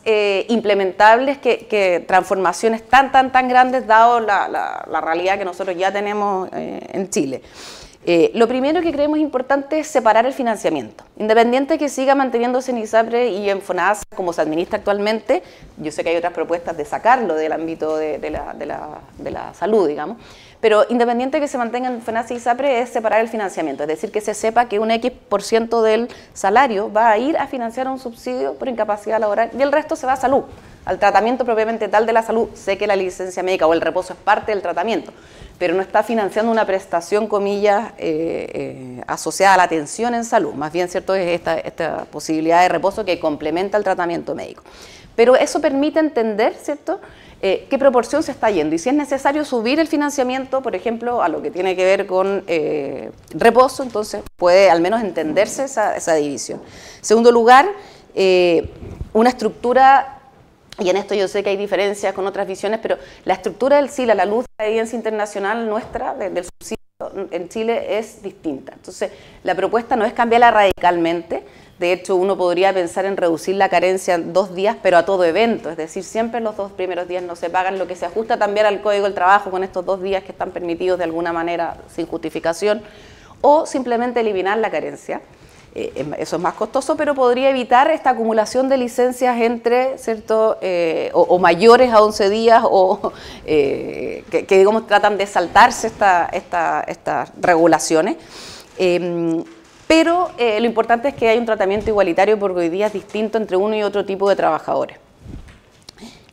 implementables que transformaciones tan grandes, dado la realidad que nosotros ya tenemos en Chile. Lo primero que creemos importante es separar el financiamiento. Independiente que siga manteniéndose en ISAPRE y en FONASA como se administra actualmente, yo sé que hay otras propuestas de sacarlo del ámbito de la salud, pero independiente que se mantenga en FONASA y ISAPRE es separar el financiamiento, es decir, que se sepa que un X% del salario va a ir a financiar un subsidio por incapacidad laboral y el resto se va a salud, al tratamiento propiamente tal de la salud. Sé que la licencia médica o el reposo es parte del tratamiento, pero no está financiando una prestación, comillas, asociada a la atención en salud. Más bien, ¿cierto?, es esta posibilidad de reposo que complementa el tratamiento médico. Pero eso permite entender, ¿cierto?, qué proporción se está yendo y si es necesario subir el financiamiento, por ejemplo, a lo que tiene que ver con reposo, entonces puede al menos entenderse esa división. En segundo lugar, una estructura. Y en esto yo sé que hay diferencias con otras visiones, pero la estructura del SIL a la luz de la evidencia internacional nuestra, del subsidio en Chile, es distinta. Entonces, la propuesta no es cambiarla radicalmente. De hecho, uno podría pensar en reducir la carencia en 2 días, pero a todo evento. Es decir, siempre los 2 primeros días no se pagan, lo que se ajusta también al Código del Trabajo con estos 2 días que están permitidos de alguna manera sin justificación, o simplemente eliminar la carencia. Eso es más costoso, pero podría evitar esta acumulación de licencias entre, ¿cierto?, o mayores a 11 días, o que digamos tratan de saltarse estas regulaciones. Pero lo importante es que hay un tratamiento igualitario porque hoy día es distinto entre uno y otro tipo de trabajadores.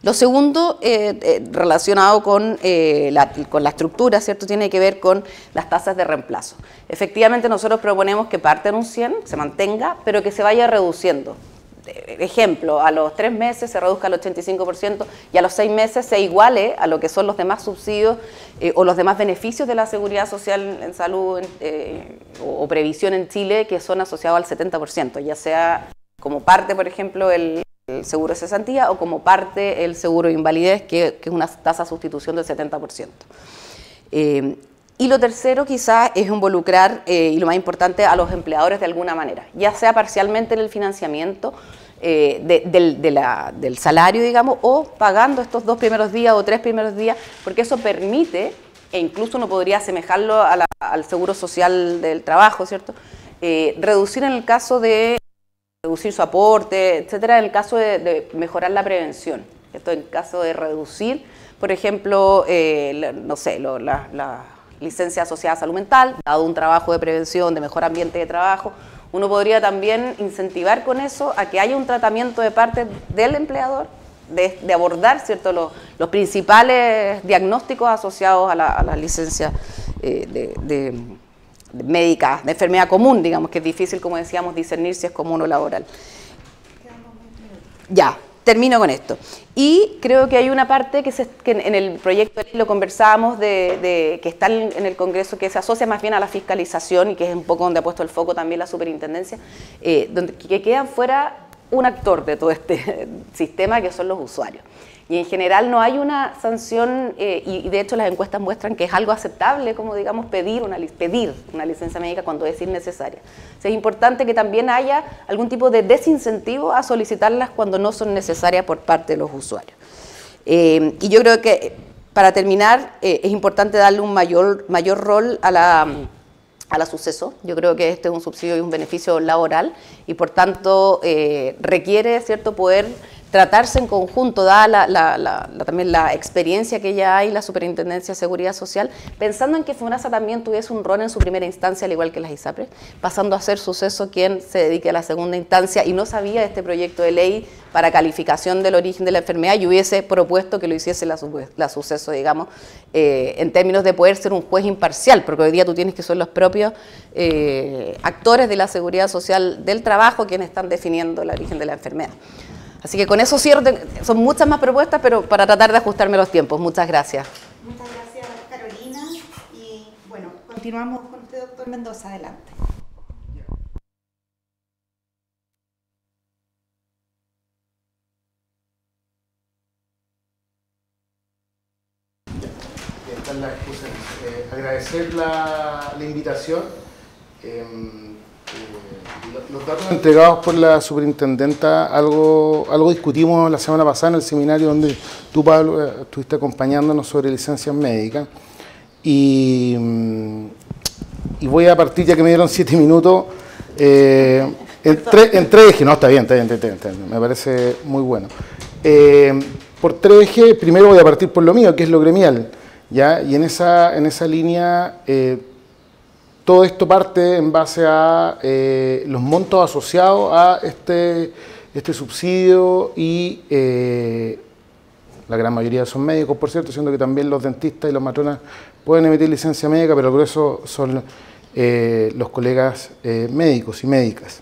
Lo segundo, relacionado con la estructura, ¿cierto?, tiene que ver con las tasas de reemplazo. Efectivamente, nosotros proponemos que parte en un 100, se mantenga, pero que se vaya reduciendo. Ejemplo, a los 3 meses se reduzca al 85% y a los 6 meses se iguale a lo que son los demás subsidios o los demás beneficios de la seguridad social en salud o previsión en Chile, que son asociados al 70%, ya sea como parte, por ejemplo, el seguro de cesantía o como parte el seguro de invalidez, que es una tasa de sustitución del 70%. Y lo tercero quizás es involucrar, y lo más importante, a los empleadores de alguna manera, ya sea parcialmente en el financiamiento del salario, digamos, o pagando estos 2 primeros días o 3 primeros días, porque eso permite, e incluso uno podría asemejarlo al seguro social del trabajo, ¿cierto?, reducir en el caso de reducir su aporte, etcétera, en el caso de mejorar la prevención. Esto en caso de reducir, por ejemplo, no sé, la licencia asociada a salud mental, dado un trabajo de prevención, de mejor ambiente de trabajo, uno podría también incentivar con eso a que haya un tratamiento de parte del empleador, de abordar, ¿cierto?, los principales diagnósticos asociados a la licencia médica, de enfermedad común, digamos, que es difícil, como decíamos, discernir si es común o laboral. Ya, termino con esto. Y creo que hay una parte que en el proyecto lo conversábamos, que está en el Congreso, que se asocia más bien a la fiscalización y que es un poco donde ha puesto el foco también la superintendencia, que quedan fuera un actor de todo este sistema, que son los usuarios. Y en general no hay una sanción, y de hecho las encuestas muestran que es algo aceptable, como digamos, pedir una licencia médica cuando es innecesaria. O sea, es importante que también haya algún tipo de desincentivo a solicitarlas cuando no son necesarias por parte de los usuarios. Y yo creo que para terminar, es importante darle un mayor rol a la suceso. Yo creo que este es un subsidio y un beneficio laboral y por tanto requiere, ¿cierto?, poder tratarse en conjunto, dada también la experiencia que ya hay, la Superintendencia de Seguridad Social, pensando en que FONASA también tuviese un rol en su primera instancia, al igual que las ISAPRES, pasando a ser suceso quien se dedique a la segunda instancia y no sabía de este proyecto de ley para calificación del origen de la enfermedad y hubiese propuesto que lo hiciese la suceso, digamos, en términos de poder ser un juez imparcial, porque hoy día tú tienes que ser los propios actores de la seguridad social del trabajo quienes están definiendo el origen de la enfermedad. Así que con eso cierro, son muchas más propuestas, pero para tratar de ajustarme los tiempos. Muchas gracias. Muchas gracias, Carolina. Y bueno, continuamos con usted, doctor Mendoza. Adelante. Están las excusas. Agradecer la invitación. Los datos entregados por la superintendenta, algo discutimos la semana pasada en el seminario donde tú, Pablo, estuviste acompañándonos sobre licencias médicas. Y voy a partir, ya que me dieron 7 minutos, en tres ejes. No, está bien, me parece muy bueno. Por 3 ejes, primero voy a partir por lo mío, que es lo gremial, ¿ya? Y en esa línea, todo esto parte en base a los montos asociados a este subsidio y la gran mayoría son médicos, por cierto, siendo que también los dentistas y los matronas pueden emitir licencia médica, pero el grueso son los colegas médicos y médicas.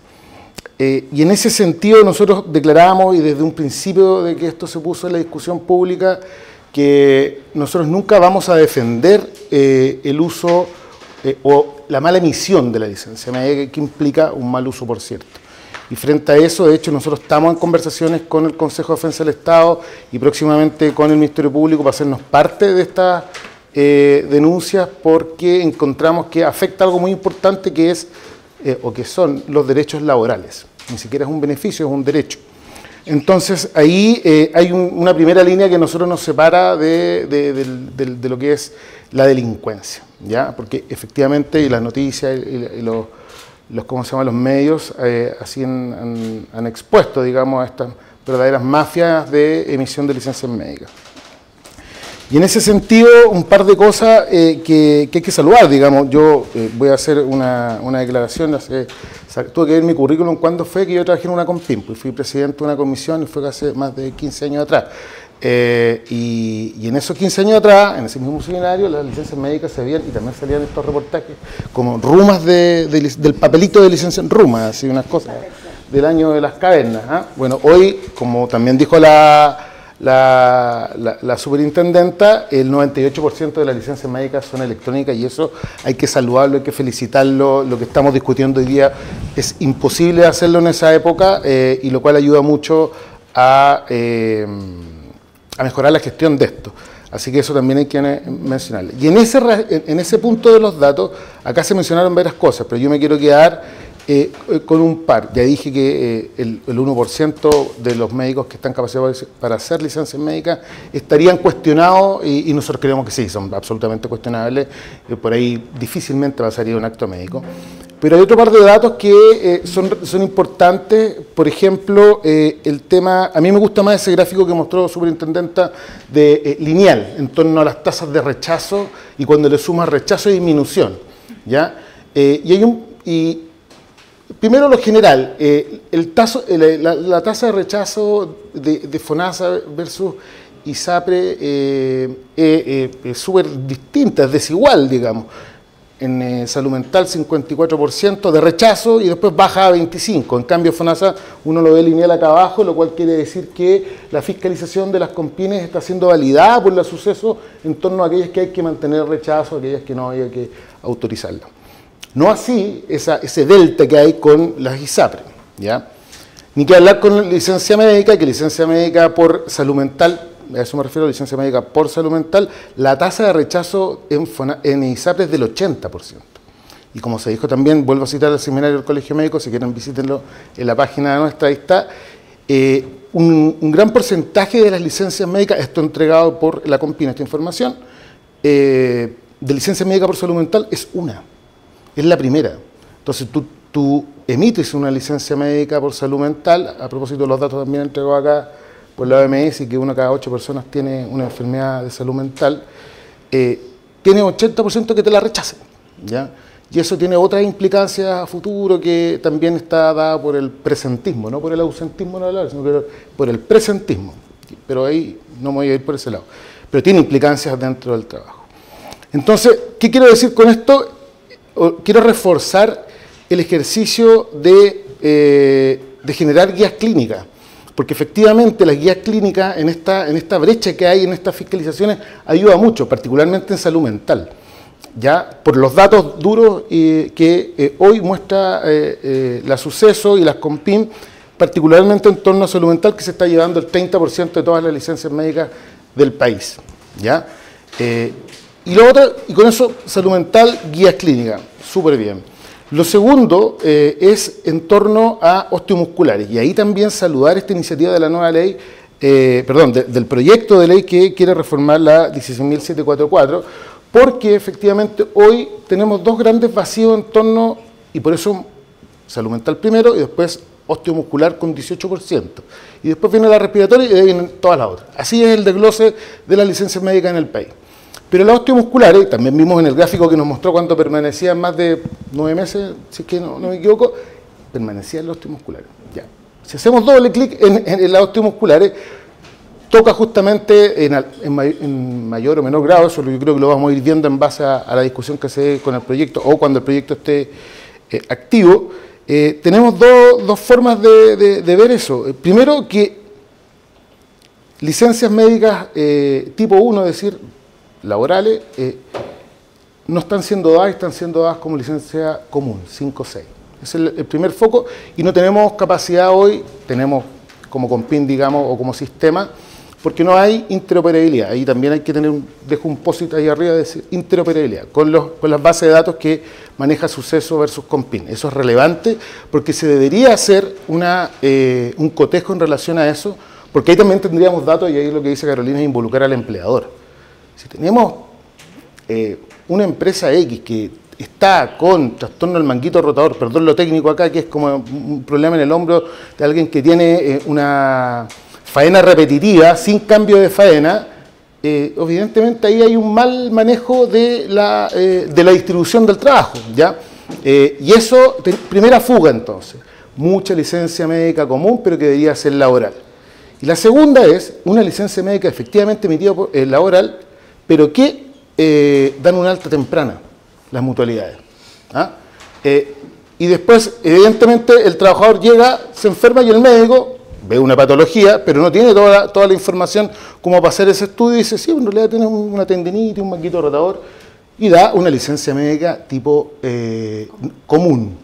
Y en ese sentido nosotros declaramos, y desde un principio de que esto se puso en la discusión pública, que nosotros nunca vamos a defender el uso o la mala emisión de la licencia médica, que implica un mal uso, por cierto. Y frente a eso, de hecho, nosotros estamos en conversaciones con el Consejo de Defensa del Estado y próximamente con el Ministerio Público para hacernos parte de estas denuncias, porque encontramos que afecta algo muy importante que es, o que son los derechos laborales. Ni siquiera es un beneficio, es un derecho. Entonces, ahí hay una primera línea que a nosotros nos separa de lo que es la delincuencia, ¿ya? Porque efectivamente, y las noticias y los ¿cómo se llama?, los medios así han expuesto, digamos, a estas verdaderas mafias de emisión de licencias médicas. Y en ese sentido, un par de cosas que hay que saludar, digamos. Yo voy a hacer una declaración. Tuve que ver mi currículum cuando fue que yo trabajé en una Compim, pues fui presidente de una comisión y fue hace más de 15 años atrás. Y en esos 15 años atrás, en ese mismo seminario, las licencias médicas se veían, y también salían estos reportajes, como rumas del papelito de licencia en rumas, así unas cosas del año de las cavernas, ¿eh? Bueno, hoy, como también dijo la superintendenta, el 98% de las licencias médicas son electrónicas, y eso hay que saludarlo, hay que felicitarlo. Lo que estamos discutiendo hoy día es imposible hacerlo en esa época, y lo cual ayuda mucho a mejorar la gestión de esto. Así que eso también hay que mencionarlo. Y en ese punto de los datos, acá se mencionaron varias cosas, pero yo me quiero quedar con un par. Ya dije que el 1% de los médicos que están capacitados para hacer licencias médicas estarían cuestionados, y nosotros creemos que sí, son absolutamente cuestionables. Por ahí difícilmente va a salir un acto médico. Pero hay otro par de datos que son importantes. Por ejemplo, el tema, a mí me gusta más ese gráfico que mostró la superintendenta de lineal, en torno a las tasas de rechazo, y cuando le sumas rechazo y disminución, ¿ya? Primero lo general, la tasa de rechazo de FONASA versus ISAPRE es súper distinta, es desigual, digamos. En salud mental 54% de rechazo y después baja a 25%. En cambio FONASA uno lo ve lineal acá abajo, lo cual quiere decir que la fiscalización de las compines está siendo validada por la suceso en torno a aquellas que hay que mantener rechazo, aquellas que no hay que autorizarla. No así ese delta que hay con las ISAPRE, ¿ya? Ni que hablar con licencia médica, que licencia médica por salud mental, a eso me refiero, licencia médica por salud mental, la tasa de rechazo en ISAPRE es del 80%. Y como se dijo también, vuelvo a citar el seminario del Colegio Médico, si quieren visítenlo en la página nuestra, ahí está, un gran porcentaje de las licencias médicas, esto entregado por la COMPIN, esta información, de licencia médica por salud mental es la primera. Entonces tú emites una licencia médica por salud mental, a propósito de los datos también entregados acá por la OMS, y que 1 cada 8 personas tiene una enfermedad de salud mental, tiene 80% que te la rechacen, ¿ya? Y eso tiene otras implicancias a futuro que también está dada por el presentismo, no por el ausentismo, sino por el presentismo. Pero ahí no me voy a ir por ese lado. Pero tiene implicancias dentro del trabajo. Entonces, ¿qué quiero decir con esto? Quiero reforzar el ejercicio de generar guías clínicas. Porque efectivamente las guías clínicas en esta brecha que hay en estas fiscalizaciones ayuda mucho, particularmente en salud mental. Ya por los datos duros que hoy muestra la Suceso y las COMPIN, particularmente en torno a salud mental, que se está llevando el 30% de todas las licencias médicas del país. ¿Ya? Y con eso, salud mental, guías clínicas, súper bien. Lo segundo es en torno a osteomusculares, y ahí también saludar esta iniciativa de la nueva ley, del proyecto de ley que quiere reformar la 16.744, porque efectivamente hoy tenemos dos grandes vacíos en torno, y por eso salud mental primero, y después osteomuscular con 18%. Y después viene la respiratoria y de ahí vienen todas las otras. Así es el desglose de las licencias médicas en el país. Pero las osteomusculares, también vimos en el gráfico que nos mostró cuando permanecían más de 9 meses, si es que no me equivoco, permanecían las osteomusculares. Ya. Si hacemos doble clic en las osteomusculares, toca justamente en mayor o menor grado, eso yo creo que lo vamos a ir viendo en base a la discusión que se dé con el proyecto o cuando el proyecto esté activo. Tenemos dos formas de ver eso. Primero, que licencias médicas tipo 1, es decir, laborales, no están siendo dadas, están siendo dadas como licencia común, 5-6. Ese es el primer foco, y no tenemos capacidad hoy, tenemos como COMPIN, digamos, o como sistema, porque no hay interoperabilidad. Ahí también hay que tener, dejo un post-it ahí arriba de decir interoperabilidad, con las bases de datos que maneja Suceso versus COMPIN. Eso es relevante porque se debería hacer un cotejo en relación a eso, porque ahí también tendríamos datos, y ahí lo que dice Carolina es involucrar al empleador. Si tenemos una empresa X que está con trastorno del manguito rotador, perdón lo técnico acá, que es como un problema en el hombro de alguien que tiene una faena repetitiva, sin cambio de faena, evidentemente ahí hay un mal manejo de la distribución del trabajo, ¿ya? Y eso, primera fuga entonces, mucha licencia médica común, pero que debería ser laboral. Y la segunda es una licencia médica efectivamente emitida por laboral, pero que dan una alta temprana, las mutualidades. ¿Ah? Y después, evidentemente, el trabajador llega, se enferma y el médico ve una patología, pero no tiene toda la información como para hacer ese estudio, y dice, sí, en realidad tienes una tendinitis, un manguito rotador, y da una licencia médica tipo común.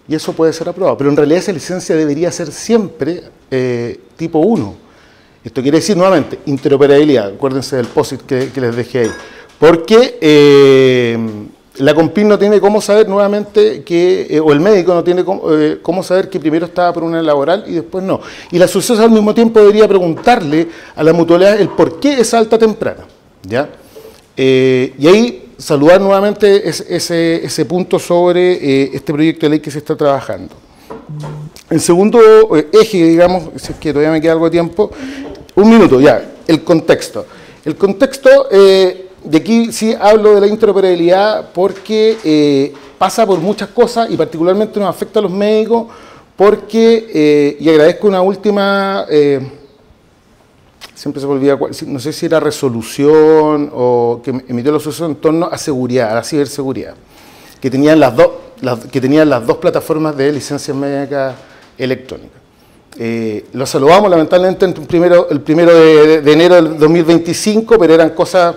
Y eso puede ser aprobado, pero en realidad esa licencia debería ser siempre tipo 1. Esto quiere decir, nuevamente, interoperabilidad. Acuérdense del POSIT que les dejé ahí. Porque la COMPIN no tiene cómo saber nuevamente o el médico no tiene cómo saber que primero estaba por una laboral y después no. Y la Suceso al mismo tiempo debería preguntarle a la mutualidad el por qué esa alta temprana. ¿Ya? Y ahí saludar nuevamente ese punto sobre este proyecto de ley que se está trabajando. El segundo eje, digamos, si es que todavía me queda algo de tiempo, un minuto ya, el contexto. El contexto, de aquí sí hablo de la interoperabilidad porque pasa por muchas cosas y particularmente nos afecta a los médicos porque, y agradezco una última, siempre se me olvida, no sé si era resolución o que emitió la Suceso en torno a seguridad, a la ciberseguridad, que tenían las dos plataformas de licencias médicas electrónicas. Lo saludamos lamentablemente el primero de enero del 2025, pero eran cosas,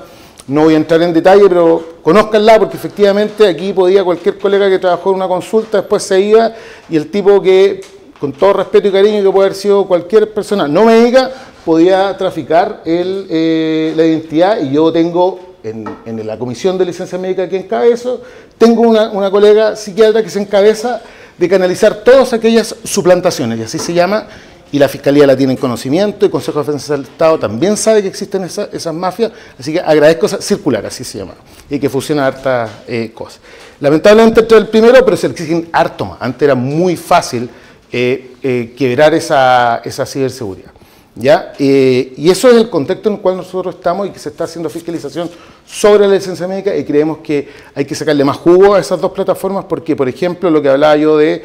no voy a entrar en detalle, pero conózcanla porque efectivamente aquí podía cualquier colega que trabajó en una consulta, después se iba y el tipo que, con todo respeto y cariño, que puede haber sido cualquier persona no médica, podía traficar la identidad. Y yo tengo en la comisión de licencia médica que encabezo, tengo una colega psiquiatra que se encabeza de canalizar todas aquellas suplantaciones, y así se llama, y la Fiscalía la tiene en conocimiento, el Consejo de Defensa del Estado también sabe que existen esas mafias, así que agradezco esa circular, así se llama, y que funciona hartas cosas. Lamentablemente entré el primero, pero se exigen harto más. Antes era muy fácil quebrar esa ciberseguridad, ¿ya? Y eso es el contexto en el cual nosotros estamos y que se está haciendo fiscalización sobre la licencia médica, y creemos que hay que sacarle más jugo a esas dos plataformas porque, por ejemplo, lo que hablaba yo de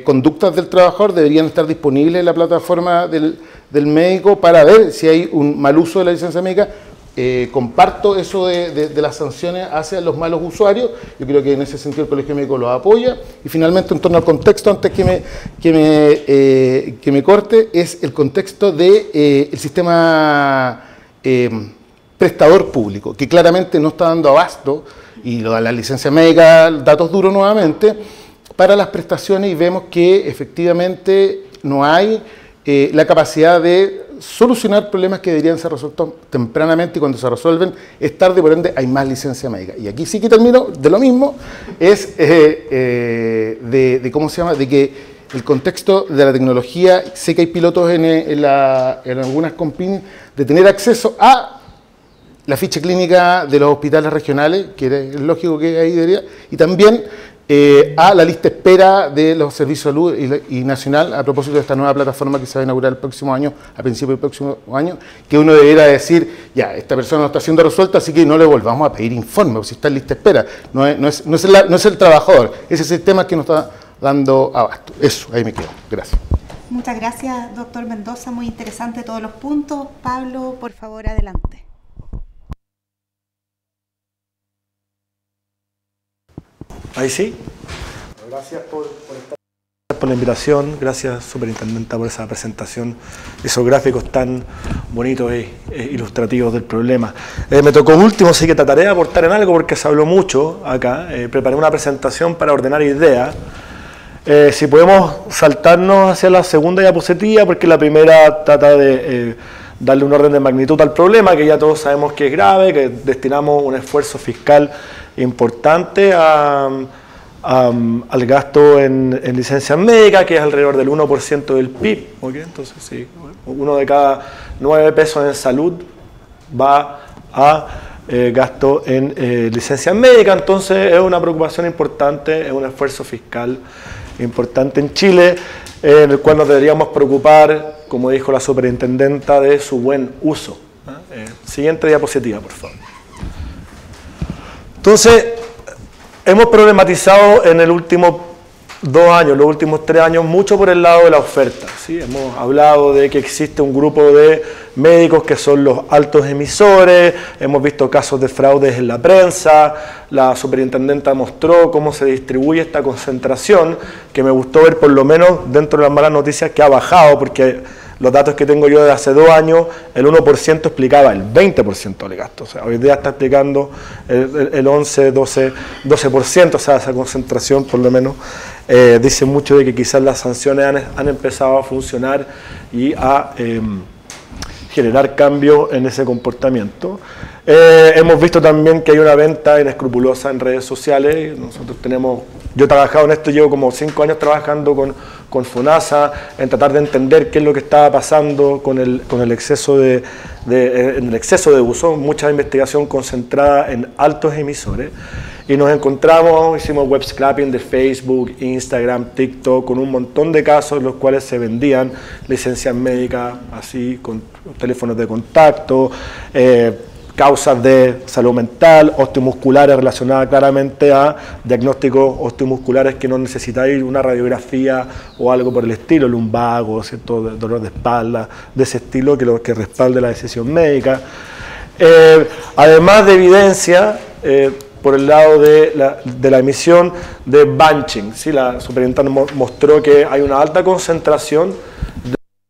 conductas del trabajador deberían estar disponibles en la plataforma del médico para ver si hay un mal uso de la licencia médica. Comparto eso de las sanciones hacia los malos usuarios. Yo creo que en ese sentido el Colegio Médico lo apoya. Y finalmente, en torno al contexto, antes que me corte, es el contexto del sistema prestador público, que claramente no está dando abasto, y lo da la licencia médica, datos duros nuevamente, para las prestaciones, y vemos que efectivamente no hay la capacidad de solucionar problemas que deberían ser resueltos tempranamente, y cuando se resuelven es tarde, por ende hay más licencia médica. Y aquí sí que termino de lo mismo, es ¿cómo se llama?, de que el contexto de la tecnología, sé que hay pilotos en algunas compin de tener acceso a la ficha clínica de los hospitales regionales, que es lógico que ahí debería, y también a la lista de espera de los servicios de salud y nacional, a propósito de esta nueva plataforma que se va a inaugurar el próximo año, a principios del próximo año, que uno debería decir, ya, esta persona no está siendo resuelta, así que no le volvamos a pedir informe, o si está en lista de espera. No es el trabajador, es el sistema que nos está dando abasto. Eso, ahí me quedo. Gracias. Muchas gracias, doctor Mendoza, muy interesante todos los puntos. Pablo, por favor, adelante. Ahí sí. Gracias por la invitación, gracias superintendenta por esa presentación, esos gráficos tan bonitos e ilustrativos del problema. Me tocó último, así que trataré de aportar en algo porque se habló mucho acá. Preparé una presentación para ordenar ideas. Si podemos saltarnos hacia la segunda diapositiva, porque la primera trata de darle un orden de magnitud al problema, que ya todos sabemos que es grave, que destinamos un esfuerzo fiscal importante al gasto en licencias médicas, que es alrededor del 1% del PIB. ¿Okay? Entonces, sí, 1 de cada 9 pesos en salud va a gasto en licencias médicas. Entonces, es una preocupación importante, es un esfuerzo fiscal importante en Chile, en el cual nos deberíamos preocupar, como dijo la superintendenta, de su buen uso. Siguiente diapositiva, por favor. Entonces, hemos problematizado en el último 2 años, los últimos 3 años, mucho por el lado de la oferta. ¿Sí? Hemos hablado de que existe un grupo de médicos que son los altos emisores, hemos visto casos de fraudes en la prensa, la superintendenta mostró cómo se distribuye esta concentración, que me gustó ver por lo menos dentro de las malas noticias que ha bajado, porque los datos que tengo yo de hace 2 años, el 1% explicaba el 20% del gasto. O sea, hoy día está explicando el 11, 12%, o sea, esa concentración por lo menos dice mucho de que quizás las sanciones han empezado a funcionar y a generar cambios en ese comportamiento. Hemos visto también que hay una venta inescrupulosa en redes sociales. Nosotros yo he trabajado en esto, llevo como 5 años trabajando con FONASA, en tratar de entender qué es lo que estaba pasando con el exceso de uso, mucha investigación concentrada en altos emisores. Y nos encontramos, hicimos web scraping de Facebook, Instagram, TikTok, con un montón de casos en los cuales se vendían licencias médicas, así, con teléfonos de contacto, causas de salud mental, osteomusculares relacionadas claramente a diagnósticos osteomusculares que no necesitáis una radiografía o algo por el estilo, lumbago, ¿cierto? Dolor de espalda, de ese estilo que respalde la decisión médica. Además de evidencia, por el lado de la emisión de bunching, ¿sí? La superintendente mostró que hay una alta concentración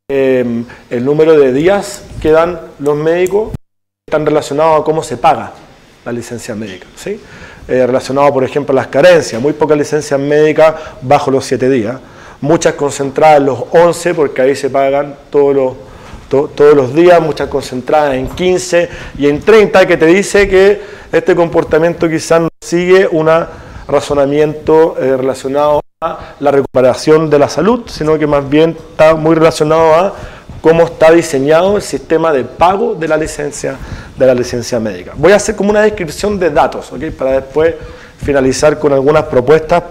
de el número de días que dan los médicos, están relacionados a cómo se paga la licencia médica, ¿sí? Relacionado, por ejemplo, a las carencias, muy pocas licencias médicas bajo los 7 días, muchas concentradas en los 11, porque ahí se pagan todos los días, muchas concentradas en 15 y en 30, que te dice que este comportamiento quizás no sigue un razonamiento relacionado a la recuperación de la salud, sino que más bien está muy relacionado a cómo está diseñado el sistema de pago de la licencia médica. Voy a hacer como una descripción de datos, ¿okay? Para después finalizar con algunas propuestas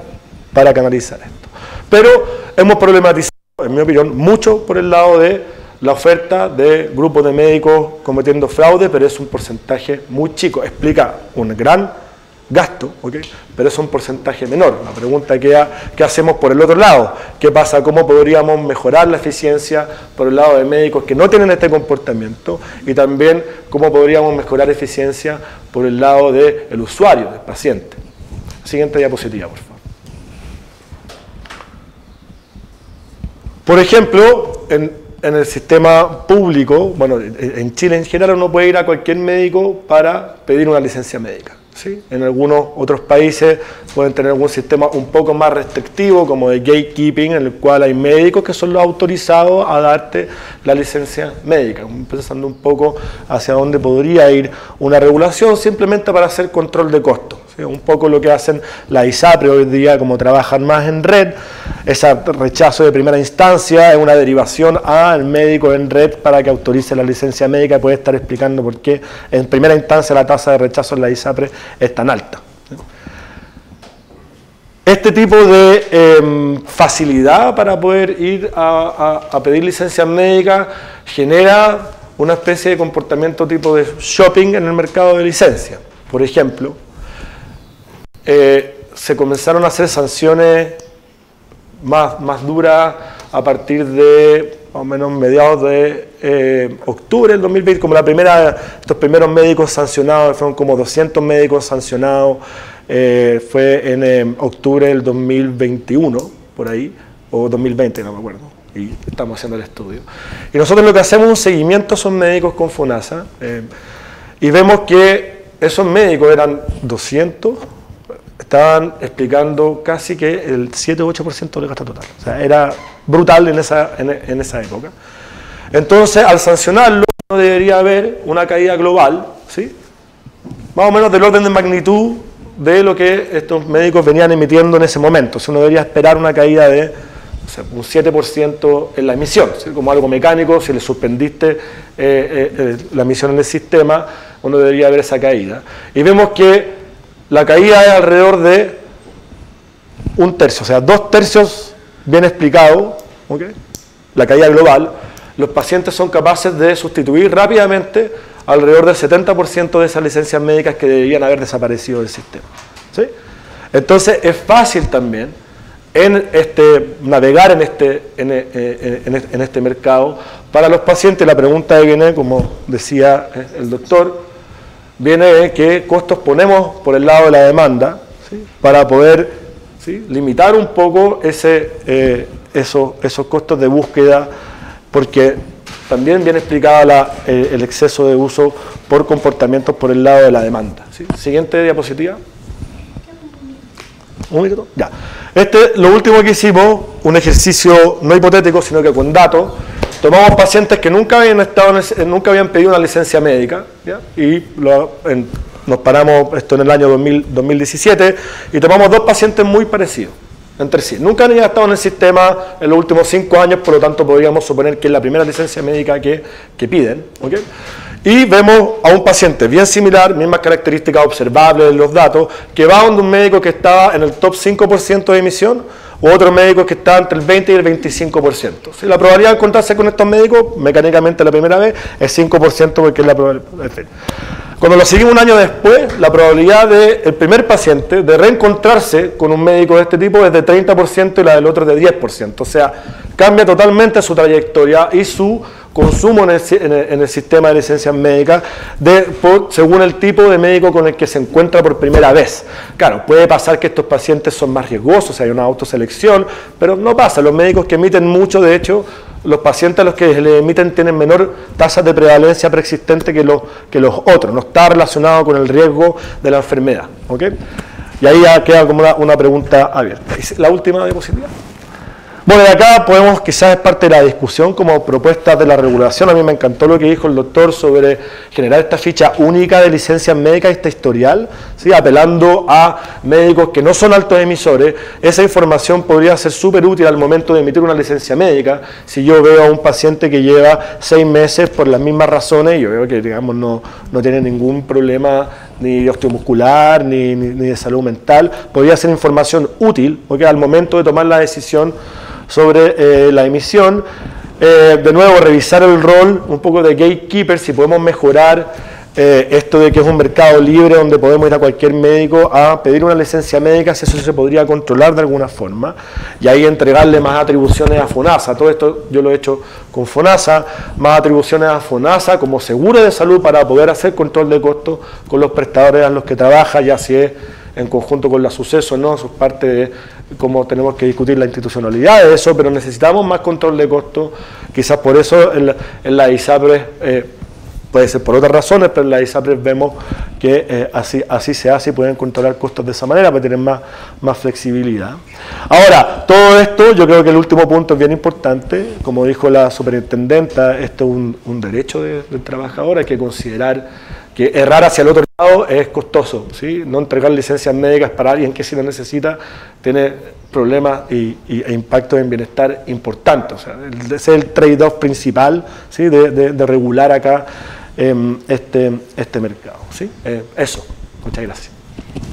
para canalizar esto. Pero hemos problematizado, en mi opinión, mucho por el lado de la oferta de grupos de médicos cometiendo fraude, pero es un porcentaje muy chico. Explica un gran gasto, ¿okay? Pero es un porcentaje menor. La pregunta queda, ¿qué hacemos por el otro lado? ¿Qué pasa? ¿Cómo podríamos mejorar la eficiencia por el lado de médicos que no tienen este comportamiento? Y también, ¿cómo podríamos mejorar eficiencia por el lado del usuario, del paciente? Siguiente diapositiva, por favor. Por ejemplo, en el sistema público, bueno, en Chile en general uno puede ir a cualquier médico para pedir una licencia médica. ¿Sí? En algunos otros países pueden tener algún sistema un poco más restrictivo, como de gatekeeping, en el cual hay médicos que son los autorizados a darte la licencia médica. Pensando un poco hacia dónde podría ir una regulación simplemente para hacer control de costos. ¿Sí? Un poco lo que hacen la ISAPRE hoy día, como trabajan más en red, ese rechazo de primera instancia es una derivación al médico en red para que autorice la licencia médica. Puede estar explicando por qué en primera instancia la tasa de rechazo en la ISAPRE es tan alta. Este tipo de facilidad para poder ir a pedir licencias médicas genera una especie de comportamiento tipo de shopping en el mercado de licencias. Por ejemplo, se comenzaron a hacer sanciones más duras a partir de más o menos mediados de octubre del 2020, como estos primeros médicos sancionados, fueron como 200 médicos sancionados, fue en octubre del 2021, por ahí, o 2020, no me acuerdo, y estamos haciendo el estudio. Y nosotros lo que hacemos es un seguimiento a esos médicos con FONASA, y vemos que esos médicos eran 200, estaban explicando casi que el 7 o 8% del gasto total. O sea, era brutal en esa época. Entonces, al sancionarlo, no debería haber una caída global, ¿sí? Más o menos del orden de magnitud de lo que estos médicos venían emitiendo en ese momento. O sea, uno debería esperar una caída de un 7% en la emisión, ¿sí? Como algo mecánico, si le suspendiste la emisión en el sistema, uno debería ver esa caída. Y vemos que la caída es alrededor de 1/3, o sea, 2/3 bien explicado, ¿okay? La caída global. Los pacientes son capaces de sustituir rápidamente alrededor del 70% de esas licencias médicas que deberían haber desaparecido del sistema, ¿sí? Entonces es fácil también navegar en este mercado para los pacientes. La pregunta que viene, como decía el doctor, viene de qué costos ponemos por el lado de la demanda, ¿sí? Para poder, ¿sí? Limitar un poco esos costos de búsqueda, porque también viene explicado el exceso de uso por comportamientos por el lado de la demanda, ¿sí? Siguiente diapositiva. ¿Un minuto? Ya. Lo último que hicimos, un ejercicio no hipotético, sino que con datos. Tomamos pacientes que nunca habían pedido una licencia médica, ¿ya? Y nos paramos esto en el año 2017 y tomamos 2 pacientes muy parecidos entre sí. Nunca habían estado en el sistema en los últimos 5 años, por lo tanto podríamos suponer que es la primera licencia médica que piden, ¿okay? Y vemos a un paciente bien similar, mismas características observables en los datos, que va donde un médico que estaba en el top 5% de emisión, u otro médico que está entre el 20 y el 25%. ¿Sí? La probabilidad de encontrarse con estos médicos, mecánicamente la primera vez, es 5% porque es la probabilidad. Cuando lo seguimos un año después, la probabilidad del primer paciente de reencontrarse con un médico de este tipo es de 30% y la del otro de 10%. O sea, cambia totalmente su trayectoria y su consumo en el sistema de licencias médicas según el tipo de médico con el que se encuentra por primera vez. Claro, puede pasar que estos pacientes son más riesgosos, hay una autoselección, pero no pasa. Los médicos que emiten mucho, de hecho, los pacientes a los que le emiten tienen menor tasa de prevalencia preexistente que los otros. No está relacionado con el riesgo de la enfermedad, ¿okay? Y ahí ya queda como una pregunta abierta. La última diapositiva. Bueno, de acá podemos, quizás es parte de la discusión como propuestas de la regulación. A mí me encantó lo que dijo el doctor sobre generar esta ficha única de licencias médicas, este historial, ¿sí? Apelando a médicos que no son altos emisores. Esa información podría ser súper útil al momento de emitir una licencia médica. Si yo veo a un paciente que lleva 6 meses por las mismas razones, yo veo que, digamos, no tiene ningún problema ni de osteomuscular, ni de salud mental, podría ser información útil, porque al momento de tomar la decisión sobre la emisión, de nuevo revisar el rol un poco de gatekeeper, si podemos mejorar esto de que es un mercado libre donde podemos ir a cualquier médico a pedir una licencia médica, si eso se podría controlar de alguna forma, y ahí entregarle más atribuciones a FONASA. Todo esto yo lo he hecho con FONASA, más atribuciones a FONASA como seguro de salud para poder hacer control de costos con los prestadores a los que trabaja, ya si es en conjunto con la Suceso, ¿no? Eso es parte de cómo tenemos que discutir la institucionalidad de eso, pero necesitamos más control de costos. Quizás por eso en la ISAPRES, puede ser por otras razones, pero en la ISAPRES vemos que así se hace y pueden controlar costos de esa manera para tener más flexibilidad. Ahora, todo esto, yo creo que el último punto es bien importante. Como dijo la superintendenta, esto es un derecho del trabajador, hay que considerar que errar hacia el otro lado es costoso, ¿sí? No entregar licencias médicas para alguien que si lo necesita tiene problemas e impactos en bienestar importantes. O sea, ese es el trade-off principal, ¿sí? de regular acá este mercado, ¿sí? Eso, muchas gracias.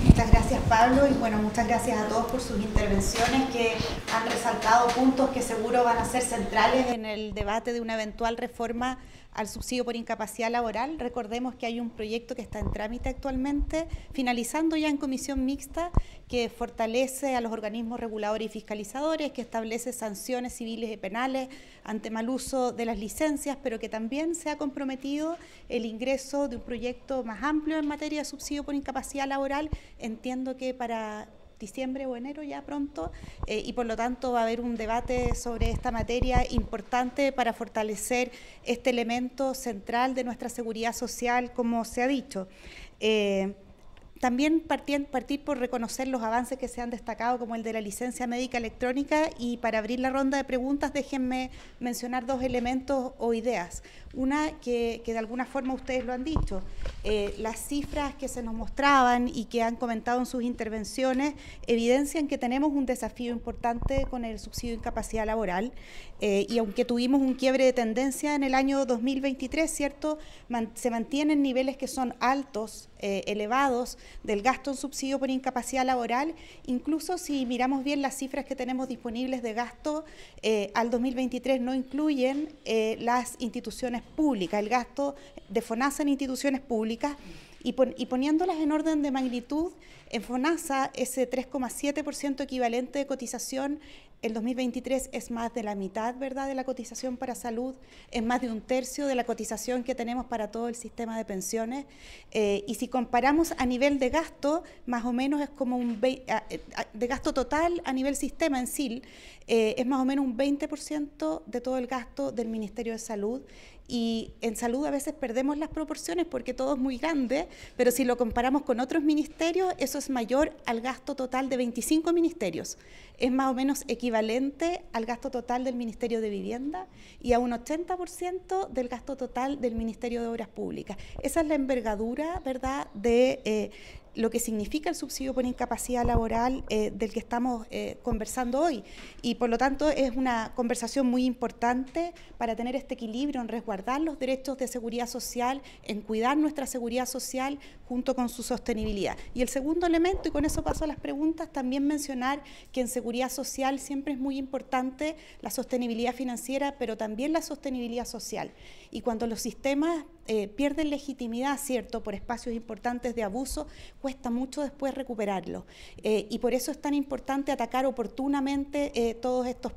Muchas gracias, Pablo, y bueno, muchas gracias a todos por sus intervenciones que han resaltado puntos que seguro van a ser centrales en el debate de una eventual reforma al subsidio por incapacidad laboral. Recordemos que hay un proyecto que está en trámite actualmente, finalizando ya en comisión mixta, que fortalece a los organismos reguladores y fiscalizadores, que establece sanciones civiles y penales ante mal uso de las licencias, pero que también se ha comprometido el ingreso de un proyecto más amplio en materia de subsidio por incapacidad laboral. Entiendo que para diciembre o enero ya pronto, y por lo tanto va a haber un debate sobre esta materia importante para fortalecer este elemento central de nuestra seguridad social, como se ha dicho. También partir por reconocer los avances que se han destacado, como el de la licencia médica electrónica, y para abrir la ronda de preguntas, déjenme mencionar 2 elementos o ideas. Una que de alguna forma ustedes lo han dicho, las cifras que se nos mostraban y que han comentado en sus intervenciones evidencian que tenemos un desafío importante con el subsidio de incapacidad laboral, y aunque tuvimos un quiebre de tendencia en el año 2023, ¿cierto? Se mantienen niveles que son altos, elevados, del gasto en subsidio por incapacidad laboral. Incluso si miramos bien las cifras que tenemos disponibles de gasto, al 2023 no incluyen las instituciones públicas, el gasto de FONASA en instituciones públicas, y poniéndolas en orden de magnitud, en FONASA ese 3,7% equivalente de cotización, el 2023 es más de la mitad, ¿verdad?, de la cotización para salud, es más de 1/3 de la cotización que tenemos para todo el sistema de pensiones, y si comparamos a nivel de gasto, más o menos es como de gasto total a nivel sistema en sí, es más o menos un 20% de todo el gasto del Ministerio de Salud. Y en salud a veces perdemos las proporciones porque todo es muy grande, pero si lo comparamos con otros ministerios, eso es mayor al gasto total de 25 ministerios. Es más o menos equivalente al gasto total del Ministerio de Vivienda y a un 80% del gasto total del Ministerio de Obras Públicas. Esa es la envergadura, ¿verdad?, de lo que significa el subsidio por incapacidad laboral del que estamos conversando hoy. Y por lo tanto es una conversación muy importante para tener este equilibrio en resguardar los derechos de seguridad social, en cuidar nuestra seguridad social junto con su sostenibilidad. Y el segundo elemento, y con eso paso a las preguntas, también mencionar que en seguridad social siempre es muy importante la sostenibilidad financiera, pero también la sostenibilidad social. Y cuando los sistemas pierden legitimidad, ¿cierto?, por espacios importantes de abuso, cuesta mucho después recuperarlo. Y por eso es tan importante atacar oportunamente todos estos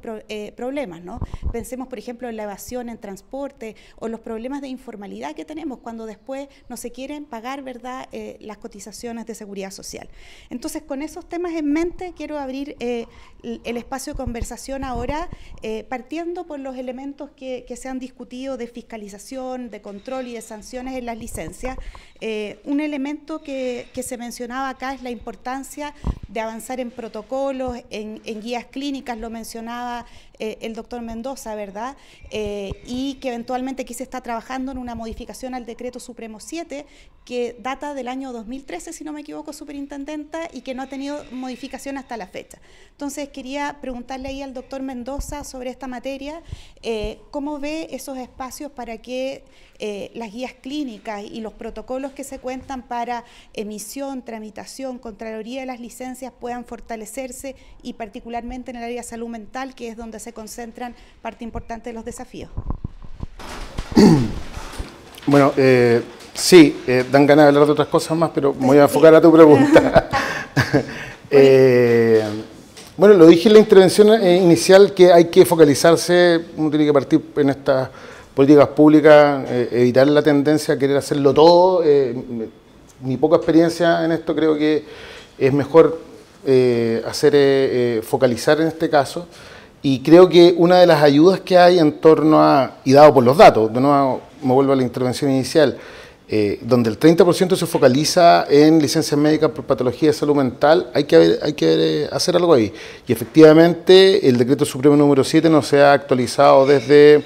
problemas, ¿no? Pensemos, por ejemplo, en la evasión en transporte o los problemas de informalidad que tenemos cuando después no se quieren pagar, ¿verdad?, las cotizaciones de seguridad social. Entonces, con esos temas en mente, quiero abrir el espacio de conversación ahora, partiendo por los elementos que se han discutido de fiscalización, de control y de sanciones en las licencias. Un elemento que se mencionaba acá es la importancia de avanzar en protocolos, en guías clínicas, lo mencionaba el doctor Mendoza, ¿verdad? Y que eventualmente aquí se está trabajando en una modificación al Decreto Supremo 7, que data del año 2013, si no me equivoco, superintendenta, y que no ha tenido modificación hasta la fecha. Entonces, quería preguntarle ahí al doctor Mendoza sobre esta materia, ¿cómo ve esos espacios para que las guías clínicas y los protocolos que se cuentan para emisión, tramitación, contraloría de las licencias puedan fortalecerse, y particularmente en el área de salud mental, que es donde se concentran parte importante de los desafíos? Bueno, sí, dan ganas de hablar de otras cosas más, pero me voy a enfocar a tu pregunta. Bueno, lo dije en la intervención inicial, que hay que focalizarse, uno tiene que partir en estas políticas públicas, evitar la tendencia a querer hacerlo todo. Mi poca experiencia en esto, creo que es mejor focalizar en este caso, y creo que una de las ayudas que hay en torno a, y dado por los datos, de nuevo me vuelvo a la intervención inicial, donde el 30% se focaliza en licencias médicas por patología de salud mental, hay que hacer algo ahí. Y efectivamente el Decreto Supremo número 7 no se ha actualizado desde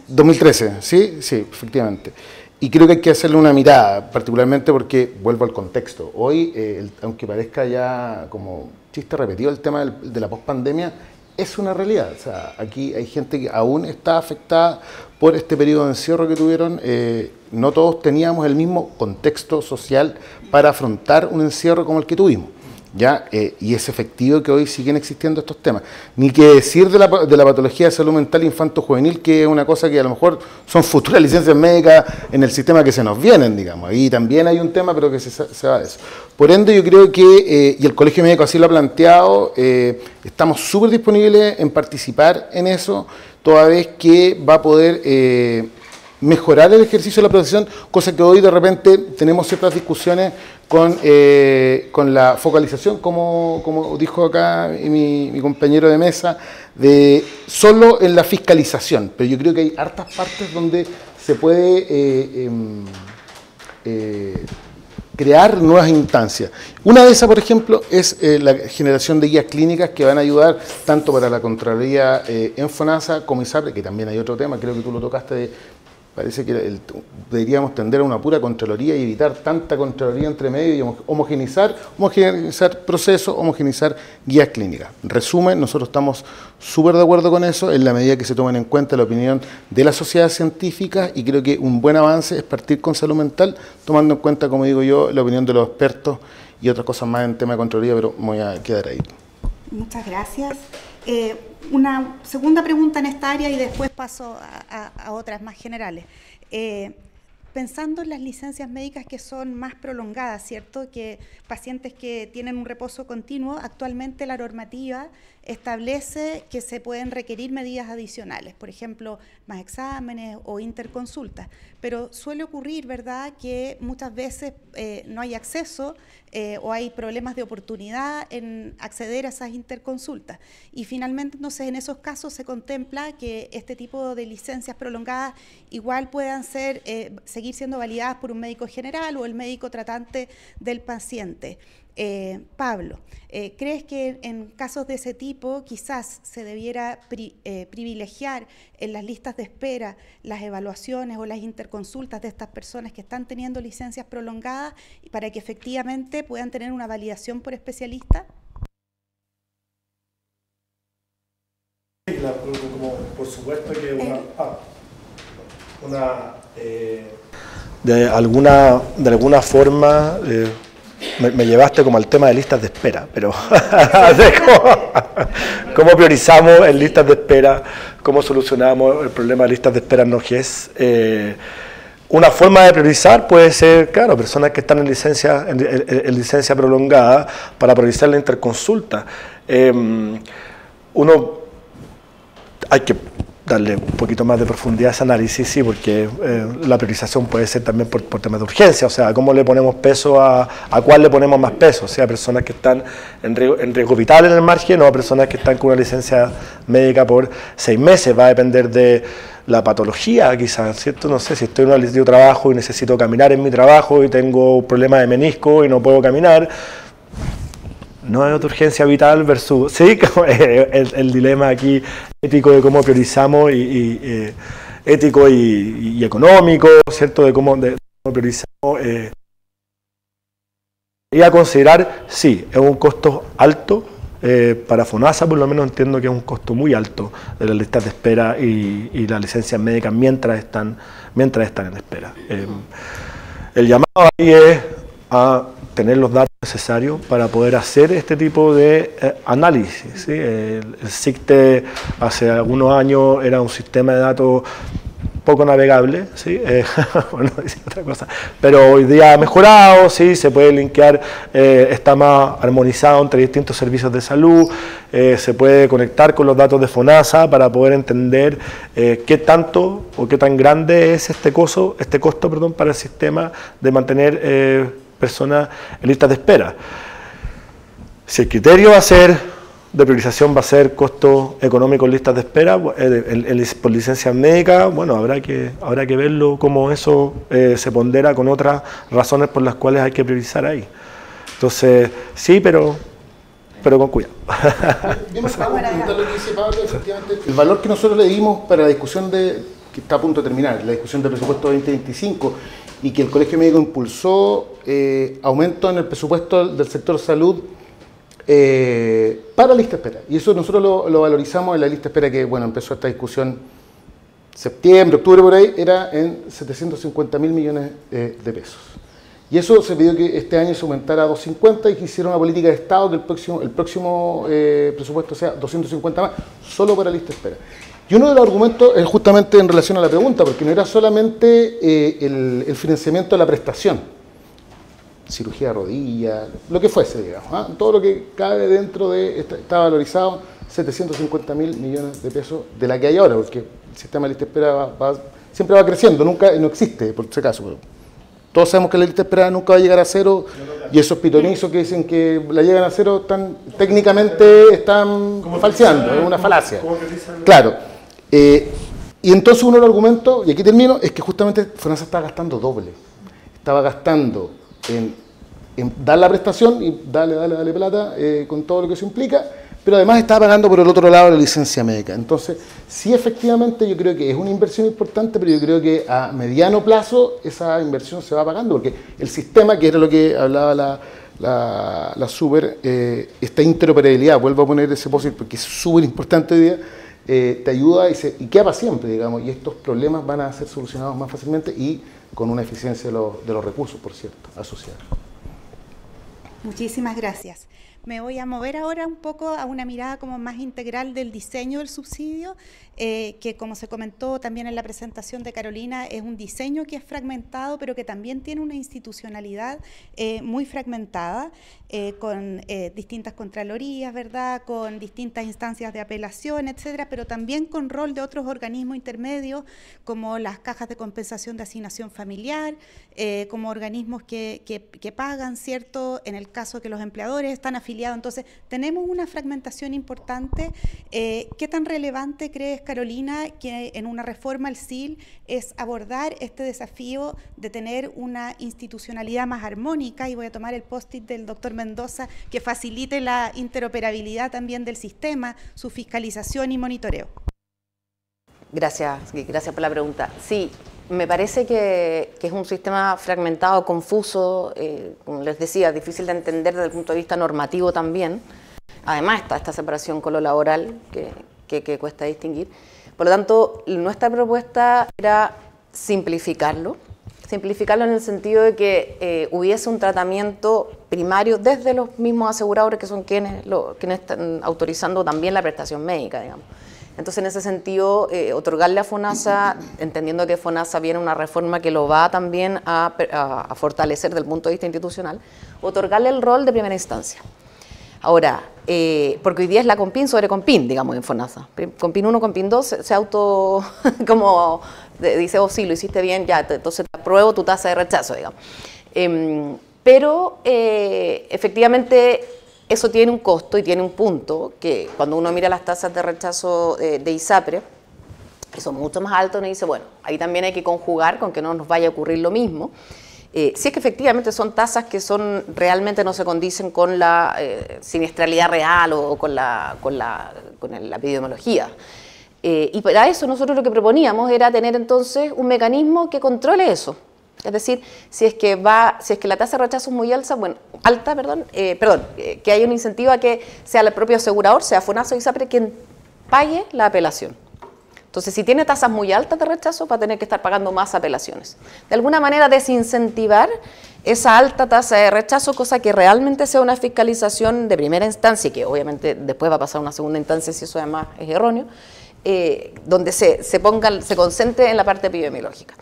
2013, ¿sí? Sí, efectivamente. Y creo que hay que hacerle una mirada, particularmente porque, vuelvo al contexto, hoy, aunque parezca ya como chiste repetido el tema de la pospandemia, es una realidad. O sea, aquí hay gente que aún está afectada por este periodo de encierro que tuvieron. No todos teníamos el mismo contexto social para afrontar un encierro como el que tuvimos, ¿ya? Y es efectivo que hoy siguen existiendo estos temas. Ni que decir de la patología de salud mental infanto-juvenil, que es una cosa que a lo mejor son futuras licencias médicas en el sistema que se nos vienen, digamos. Ahí también hay un tema, pero que se va de eso. Por ende, yo creo que, y el Colegio Médico así lo ha planteado, estamos súper disponibles en participar en eso, toda vez que va a poder mejorar el ejercicio de la profesión, cosa que hoy de repente tenemos ciertas discusiones con la focalización, como dijo acá mi compañero de mesa, de solo en la fiscalización. Pero yo creo que hay hartas partes donde se puede crear nuevas instancias. Una de esas, por ejemplo, es la generación de guías clínicas que van a ayudar tanto para la Contraloría en FONASA como ISAPRE, que también hay otro tema, creo que tú lo tocaste, parece que deberíamos tender a una pura Contraloría y evitar tanta Contraloría entre medio y homogeneizar procesos, homogeneizar guías clínicas. En resumen, nosotros estamos súper de acuerdo con eso, en la medida que se tomen en cuenta la opinión de la sociedad científica, y creo que un buen avance es partir con salud mental, tomando en cuenta, como digo yo, la opinión de los expertos y otras cosas más en tema de Contraloría, pero me voy a quedar ahí. Muchas gracias. Una segunda pregunta en esta área y después paso a otras más generales. Pensando en las licencias médicas que son más prolongadas, ¿cierto? Que pacientes que tienen un reposo continuo, actualmente la normativa establece que se pueden requerir medidas adicionales, por ejemplo, más exámenes o interconsultas, pero suele ocurrir, ¿verdad?, que muchas veces no hay acceso o hay problemas de oportunidad en acceder a esas interconsultas. Y finalmente, entonces, en esos casos se contempla que este tipo de licencias prolongadas igual puedan seguir siendo validadas por un médico general o el médico tratante del paciente. Pablo, ¿crees que en casos de ese tipo quizás se debiera privilegiar en las listas de espera las evaluaciones o las interconsultas de estas personas que están teniendo licencias prolongadas para que efectivamente puedan tener una validación por especialista? Por supuesto que de alguna forma me llevaste como al tema de listas de espera, pero ¿cómo priorizamos en listas de espera? ¿Cómo solucionamos el problema de listas de espera en OGES? Una forma de priorizar puede ser, claro, personas que están en licencia prolongada para priorizar la interconsulta. Hay que darle un poquito más de profundidad a ese análisis, sí, porque la priorización puede ser también por temas de urgencia, o sea, cómo le ponemos peso a cuál le ponemos más peso, o sea, personas que están en riesgo vital en el margen o a personas que están con una licencia médica por 6 meses, va a depender de la patología quizás, ¿cierto? No sé, si estoy en una lista de trabajo y necesito caminar en mi trabajo y tengo problemas de menisco y no puedo caminar, no es otra urgencia vital versus, sí, el dilema aquí ético de cómo priorizamos ético y económico, ¿cierto? De cómo priorizamos. Y a considerar, sí, es un costo alto, para FONASA por lo menos entiendo que es un costo muy alto de las listas de espera y las licencias médicas mientras están en espera. El llamado ahí es a tener los datos necesarios para poder hacer este tipo de análisis, ¿sí? El SICTE hace algunos años era un sistema de datos poco navegable, ¿sí? Bueno, decir otra cosa, pero hoy día ha mejorado, ¿sí? Se puede linkear, está más armonizado entre distintos servicios de salud, se puede conectar con los datos de FONASA para poder entender qué tanto o qué tan grande es este costo, para el sistema de mantener personas en listas de espera. Si el criterio va a ser de priorización, va a ser costo económico en listas de espera, por licencias médicas, bueno, habrá que verlo cómo eso se pondera con otras razones por las cuales hay que priorizar ahí. Entonces, sí, pero con cuidado. El valor que nosotros le dimos para la discusión que está a punto de terminar, la discusión del presupuesto 2025, y que el Colegio Médico impulsó aumento en el presupuesto del sector salud para la lista de espera. Y eso nosotros lo valorizamos en la lista de espera que, bueno, empezó esta discusión septiembre, octubre, por ahí, era en 750.000 millones de pesos. Y eso se pidió que este año se aumentara a 250 y que hiciera una política de Estado que el próximo presupuesto sea 250 más, solo para la lista de espera. Y uno de los argumentos es justamente en relación a la pregunta, porque no era solamente el financiamiento de la prestación, cirugía de rodilla, lo que fuese, digamos, ¿ah? Todo lo que cabe dentro de, está valorizado 750.000 millones de pesos de la que hay ahora, porque el sistema de lista de espera siempre va creciendo, no existe, por si acaso, pero todos sabemos que la lista de espera nunca va a llegar a cero, y esos pitonizos que dicen que la llegan a cero técnicamente están falseando, es una falacia. Claro. Y entonces uno de los argumentos, y aquí termino, es que justamente FONASA estaba gastando doble. Estaba gastando en dar la prestación y dale plata con todo lo que eso implica, pero además estaba pagando por el otro lado la licencia médica. Entonces, sí, efectivamente, yo creo que es una inversión importante, pero yo creo que a mediano plazo esa inversión se va pagando, porque el sistema, que era lo que hablaba la Super, esta interoperabilidad, vuelvo a poner ese post porque es súper importante hoy día, te ayuda y queda para siempre, digamos, y estos problemas van a ser solucionados más fácilmente y con una eficiencia de los recursos, por cierto, asociados. Muchísimas gracias. Me voy a mover ahora un poco a una mirada como más integral del diseño del subsidio, que como se comentó también en la presentación de Carolina, es un diseño que es fragmentado, pero que también tiene una institucionalidad muy fragmentada, con distintas contralorías, ¿verdad?, con distintas instancias de apelación, etcétera, pero también con rol de otros organismos intermedios, como las cajas de compensación de asignación familiar, como organismos que pagan, ¿cierto?, en el caso que los empleadores están afiliados. Entonces, tenemos una fragmentación importante. ¿Qué tan relevante crees, Carolina, que en una reforma al CIL es abordar este desafío de tener una institucionalidad más armónica? Y voy a tomar el post-it del doctor Mendoza, que facilite la interoperabilidad también del sistema, su fiscalización y monitoreo. Gracias por la pregunta. Sí, me parece que es un sistema fragmentado, confuso, como les decía, difícil de entender desde el punto de vista normativo también. Además está esta separación con lo laboral que cuesta distinguir. Por lo tanto, nuestra propuesta era simplificarlo en el sentido de que hubiese un tratamiento primario desde los mismos aseguradores, que son quienes están autorizando también la prestación médica, digamos. Entonces, en ese sentido, otorgarle a FONASA, entendiendo que FONASA viene una reforma que lo va también a fortalecer desde el punto de vista institucional, otorgarle el rol de primera instancia. Ahora, porque hoy día es la Compin sobre Compin, digamos, en FONASA. Compin 1, Compin 2 se auto, como dice, oh sí, lo hiciste bien, ya, entonces te apruebo tu tasa de rechazo, digamos. Pero efectivamente eso tiene un costo y tiene un punto, que cuando uno mira las tasas de rechazo de ISAPRE, que son mucho más altos, uno dice, bueno, ahí también hay que conjugar con que no nos vaya a ocurrir lo mismo. Si es que efectivamente son tasas que realmente no se condicen con la siniestralidad real o con la epidemiología. Y para eso nosotros lo que proponíamos era tener entonces un mecanismo que controle eso. Es decir, si es que la tasa de rechazo es muy alta, que haya un incentivo a que sea el propio asegurador, sea FONASA o ISAPRE, quien pague la apelación. Entonces, si tiene tasas muy altas de rechazo, va a tener que estar pagando más apelaciones. De alguna manera, desincentivar esa alta tasa de rechazo, cosa que realmente sea una fiscalización de primera instancia, y que obviamente después va a pasar a una segunda instancia si eso además es erróneo, donde se concentre en la parte epidemiológica.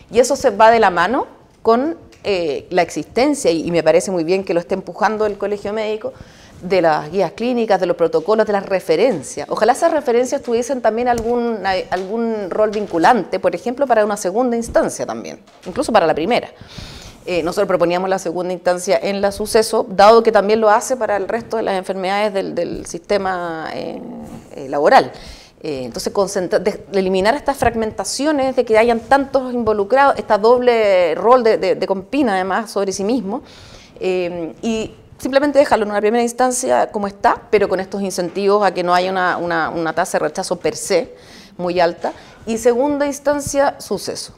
Y eso se va de la mano con la existencia, y me parece muy bien que lo esté empujando el Colegio Médico, de las guías clínicas, de los protocolos, de las referencias. Ojalá esas referencias tuviesen también algún rol vinculante, por ejemplo, para una segunda instancia también, incluso para la primera. Nosotros proponíamos la segunda instancia en la suceso, dado que también lo hace para el resto de las enfermedades del sistema laboral. Entonces, eliminar estas fragmentaciones de que hayan tantos involucrados, esta doble rol de Compin además sobre sí mismo, y simplemente dejarlo en una primera instancia como está, pero con estos incentivos a que no haya una tasa de rechazo per se muy alta, y segunda instancia, suceso.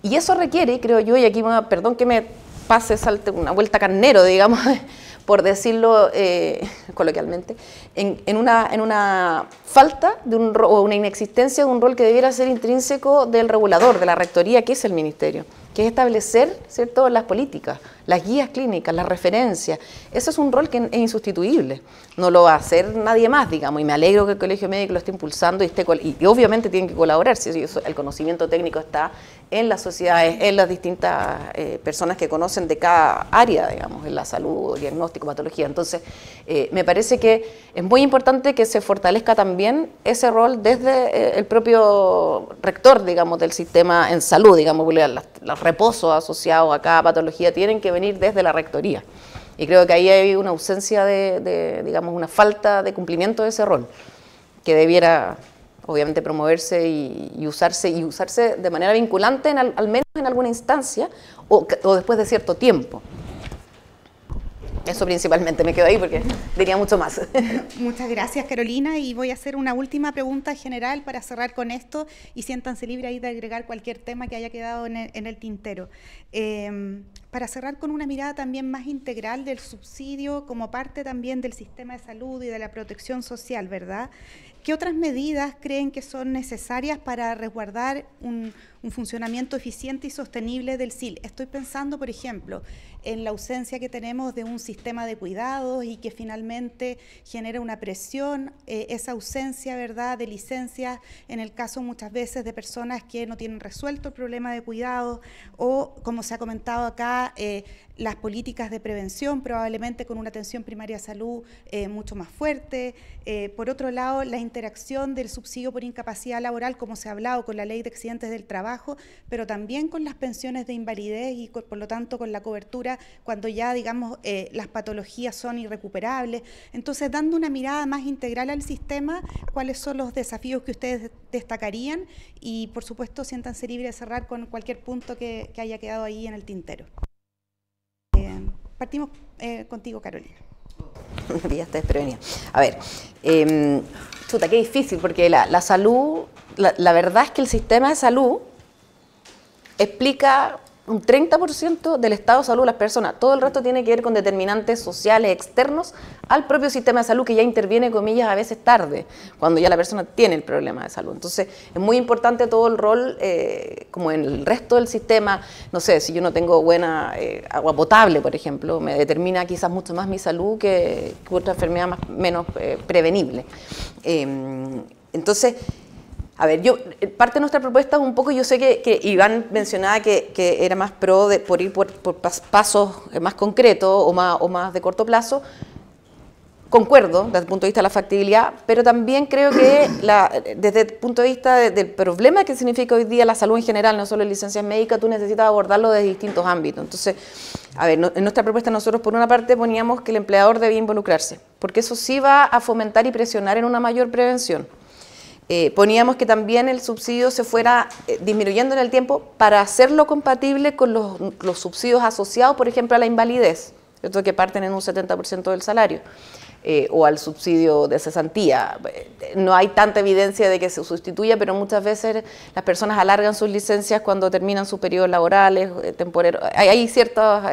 Y eso requiere, creo yo, y aquí, perdón que me salte una vuelta carnero, digamos, por decirlo coloquialmente, en una falta o una inexistencia de un rol que debiera ser intrínseco del regulador, de la rectoría, que es el ministerio, que es establecer, ¿cierto?, las políticas, las guías clínicas, las referencias. Eso es un rol que es insustituible. No lo va a hacer nadie más, digamos, y me alegro que el Colegio Médico lo esté impulsando y obviamente tienen que colaborar. Si el conocimiento técnico está en las sociedades, en las distintas personas que conocen de cada área, digamos, en la salud, diagnóstico, patología. Entonces, me parece que es muy importante que se fortalezca también ese rol desde el propio rector, digamos, del sistema en salud, digamos, porque los reposos asociados a cada patología tienen que venir desde la rectoría. Y creo que ahí hay una ausencia digamos, una falta de cumplimiento de ese rol, que debiera obviamente promoverse y usarse de manera vinculante, al menos en alguna instancia, o después de cierto tiempo. Eso principalmente, me quedo ahí porque diría mucho más. Muchas gracias, Carolina, y voy a hacer una última pregunta general para cerrar con esto, y siéntanse libres ahí de agregar cualquier tema que haya quedado en el tintero. Para cerrar con una mirada también más integral del subsidio como parte también del sistema de salud y de la protección social, ¿verdad? ¿Qué otras medidas creen que son necesarias para resguardar un funcionamiento eficiente y sostenible del SIL? Estoy pensando, por ejemplo, en la ausencia que tenemos de un sistema de cuidados y que finalmente genera una presión, esa ausencia, ¿verdad?, de licencias, en el caso muchas veces de personas que no tienen resuelto el problema de cuidados, o, como se ha comentado acá, las políticas de prevención, probablemente con una atención primaria de salud mucho más fuerte. Por otro lado, la interacción del subsidio por incapacidad laboral, como se ha hablado, con la ley de accidentes del trabajo, pero también con las pensiones de invalidez y por lo tanto con la cobertura cuando ya, digamos, las patologías son irrecuperables. Entonces, dando una mirada más integral al sistema, ¿cuáles son los desafíos que ustedes destacarían? Y, por supuesto, siéntanse libres de cerrar con cualquier punto que haya quedado ahí en el tintero. Partimos contigo, Carolina. Ya está desprevenida. A ver, chuta, qué difícil, porque la salud, la verdad es que el sistema de salud explica un 30% del estado de salud de las personas. Todo el resto tiene que ver con determinantes sociales externos al propio sistema de salud, que ya interviene, comillas, a veces tarde, cuando ya la persona tiene el problema de salud. Entonces, es muy importante todo el rol, como en el resto del sistema. No sé, si yo no tengo buena agua potable, por ejemplo, me determina quizás mucho más mi salud que otra enfermedad menos prevenible. Entonces, a ver, parte de nuestra propuesta es un poco, yo sé que Iván mencionaba que era más por ir por pasos más concretos o más de corto plazo. concuerdo desde el punto de vista de la factibilidad, pero también creo que desde el punto de vista del problema que significa hoy día la salud en general, no solo en licencias médicas, tú necesitas abordarlo desde distintos ámbitos. Entonces, a ver, en nuestra propuesta nosotros por una parte poníamos que el empleador debía involucrarse, porque eso sí va a fomentar y presionar en una mayor prevención. Poníamos que también el subsidio se fuera disminuyendo en el tiempo para hacerlo compatible con los subsidios asociados, por ejemplo, a la invalidez, ¿cierto? Que parten en un 70% del salario, o al subsidio de cesantía. No hay tanta evidencia de que se sustituya, pero muchas veces las personas alargan sus licencias cuando terminan sus periodos laborales, temporeros. Hay ciertos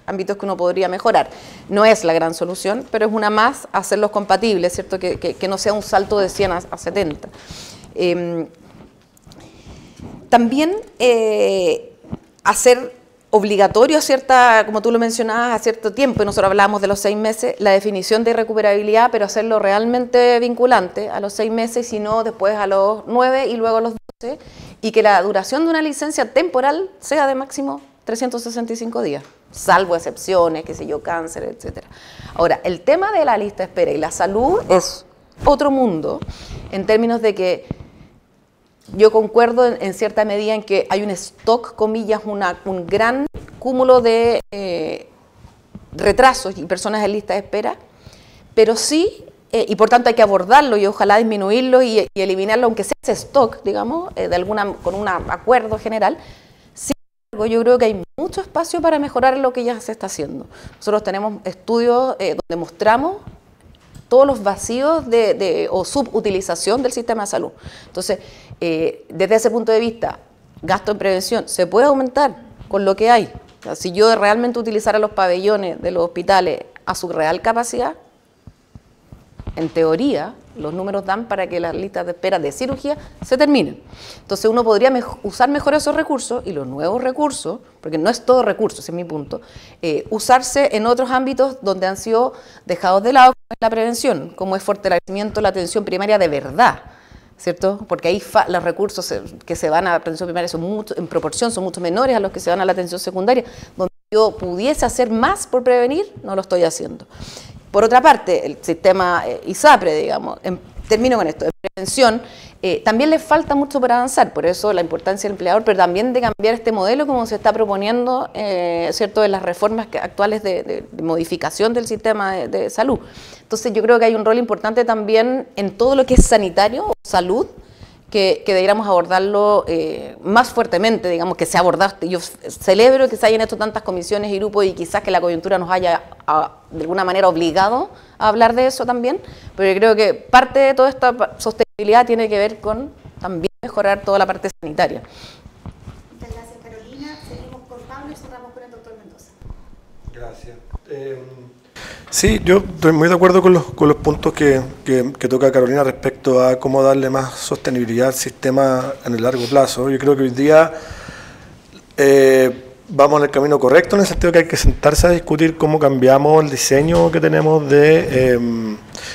ámbitos que uno podría mejorar. No es la gran solución, pero es una más hacerlos compatibles, ¿cierto? Que no sea un salto de 100 a 70. También hacer obligatorio como tú lo mencionabas, a cierto tiempo, y nosotros hablábamos de los 6 meses, la definición de recuperabilidad, pero hacerlo realmente vinculante a los 6 meses, y si no, después a los 9 y luego a los 12, y que la duración de una licencia temporal sea de máximo 365 días, salvo excepciones, qué sé yo, cáncer, etc. Ahora, el tema de la lista de espera y la salud es otro mundo, en términos de que yo concuerdo en cierta medida en que hay un stock, comillas, un gran cúmulo de retrasos y personas en lista de espera, pero sí, y por tanto hay que abordarlo y ojalá disminuirlo y eliminarlo, aunque sea ese stock, digamos, con un acuerdo general. Sin embargo, yo creo que hay mucho espacio para mejorar lo que ya se está haciendo. Nosotros tenemos estudios donde mostramos todos los vacíos o subutilización del sistema de salud. Entonces, desde ese punto de vista, gasto en prevención se puede aumentar con lo que hay. O sea, si yo realmente utilizara los pabellones de los hospitales a su real capacidad, en teoría, los números dan para que las listas de espera de cirugía se terminen. Entonces uno podría usar mejor esos recursos y los nuevos recursos, porque no es todo recurso, ese es mi punto, usarse en otros ámbitos donde han sido dejados de lado, como es la prevención, como es fortalecimiento de la atención primaria de verdad, ¿cierto? Porque ahí los recursos que se van a la atención primaria en proporción son mucho menores a los que se van a la atención secundaria, donde yo pudiese hacer más por prevenir, no lo estoy haciendo. Por otra parte, el sistema ISAPRE, digamos, termino con esto, de prevención, también le falta mucho para avanzar, por eso la importancia del empleador, pero también de cambiar este modelo como se está proponiendo, ¿cierto?, de las reformas actuales de modificación del sistema de salud. Entonces yo creo que hay un rol importante también en todo lo que es sanitario o salud, que deberíamos abordarlo más fuertemente, digamos, que se ha abordado. Yo celebro que se hayan hecho tantas comisiones y grupos y quizás que la coyuntura nos haya de alguna manera obligado a hablar de eso también, pero yo creo que parte de toda esta sostenibilidad tiene que ver con también mejorar toda la parte sanitaria. Muchas gracias, Carolina. Seguimos con Pablo y cerramos con el doctor Mendoza. Gracias. Sí, yo estoy muy de acuerdo con los puntos que toca Carolina respecto a cómo darle más sostenibilidad al sistema en el largo plazo. Yo creo que hoy día vamos en el camino correcto, en el sentido que hay que sentarse a discutir cómo cambiamos el diseño que tenemos que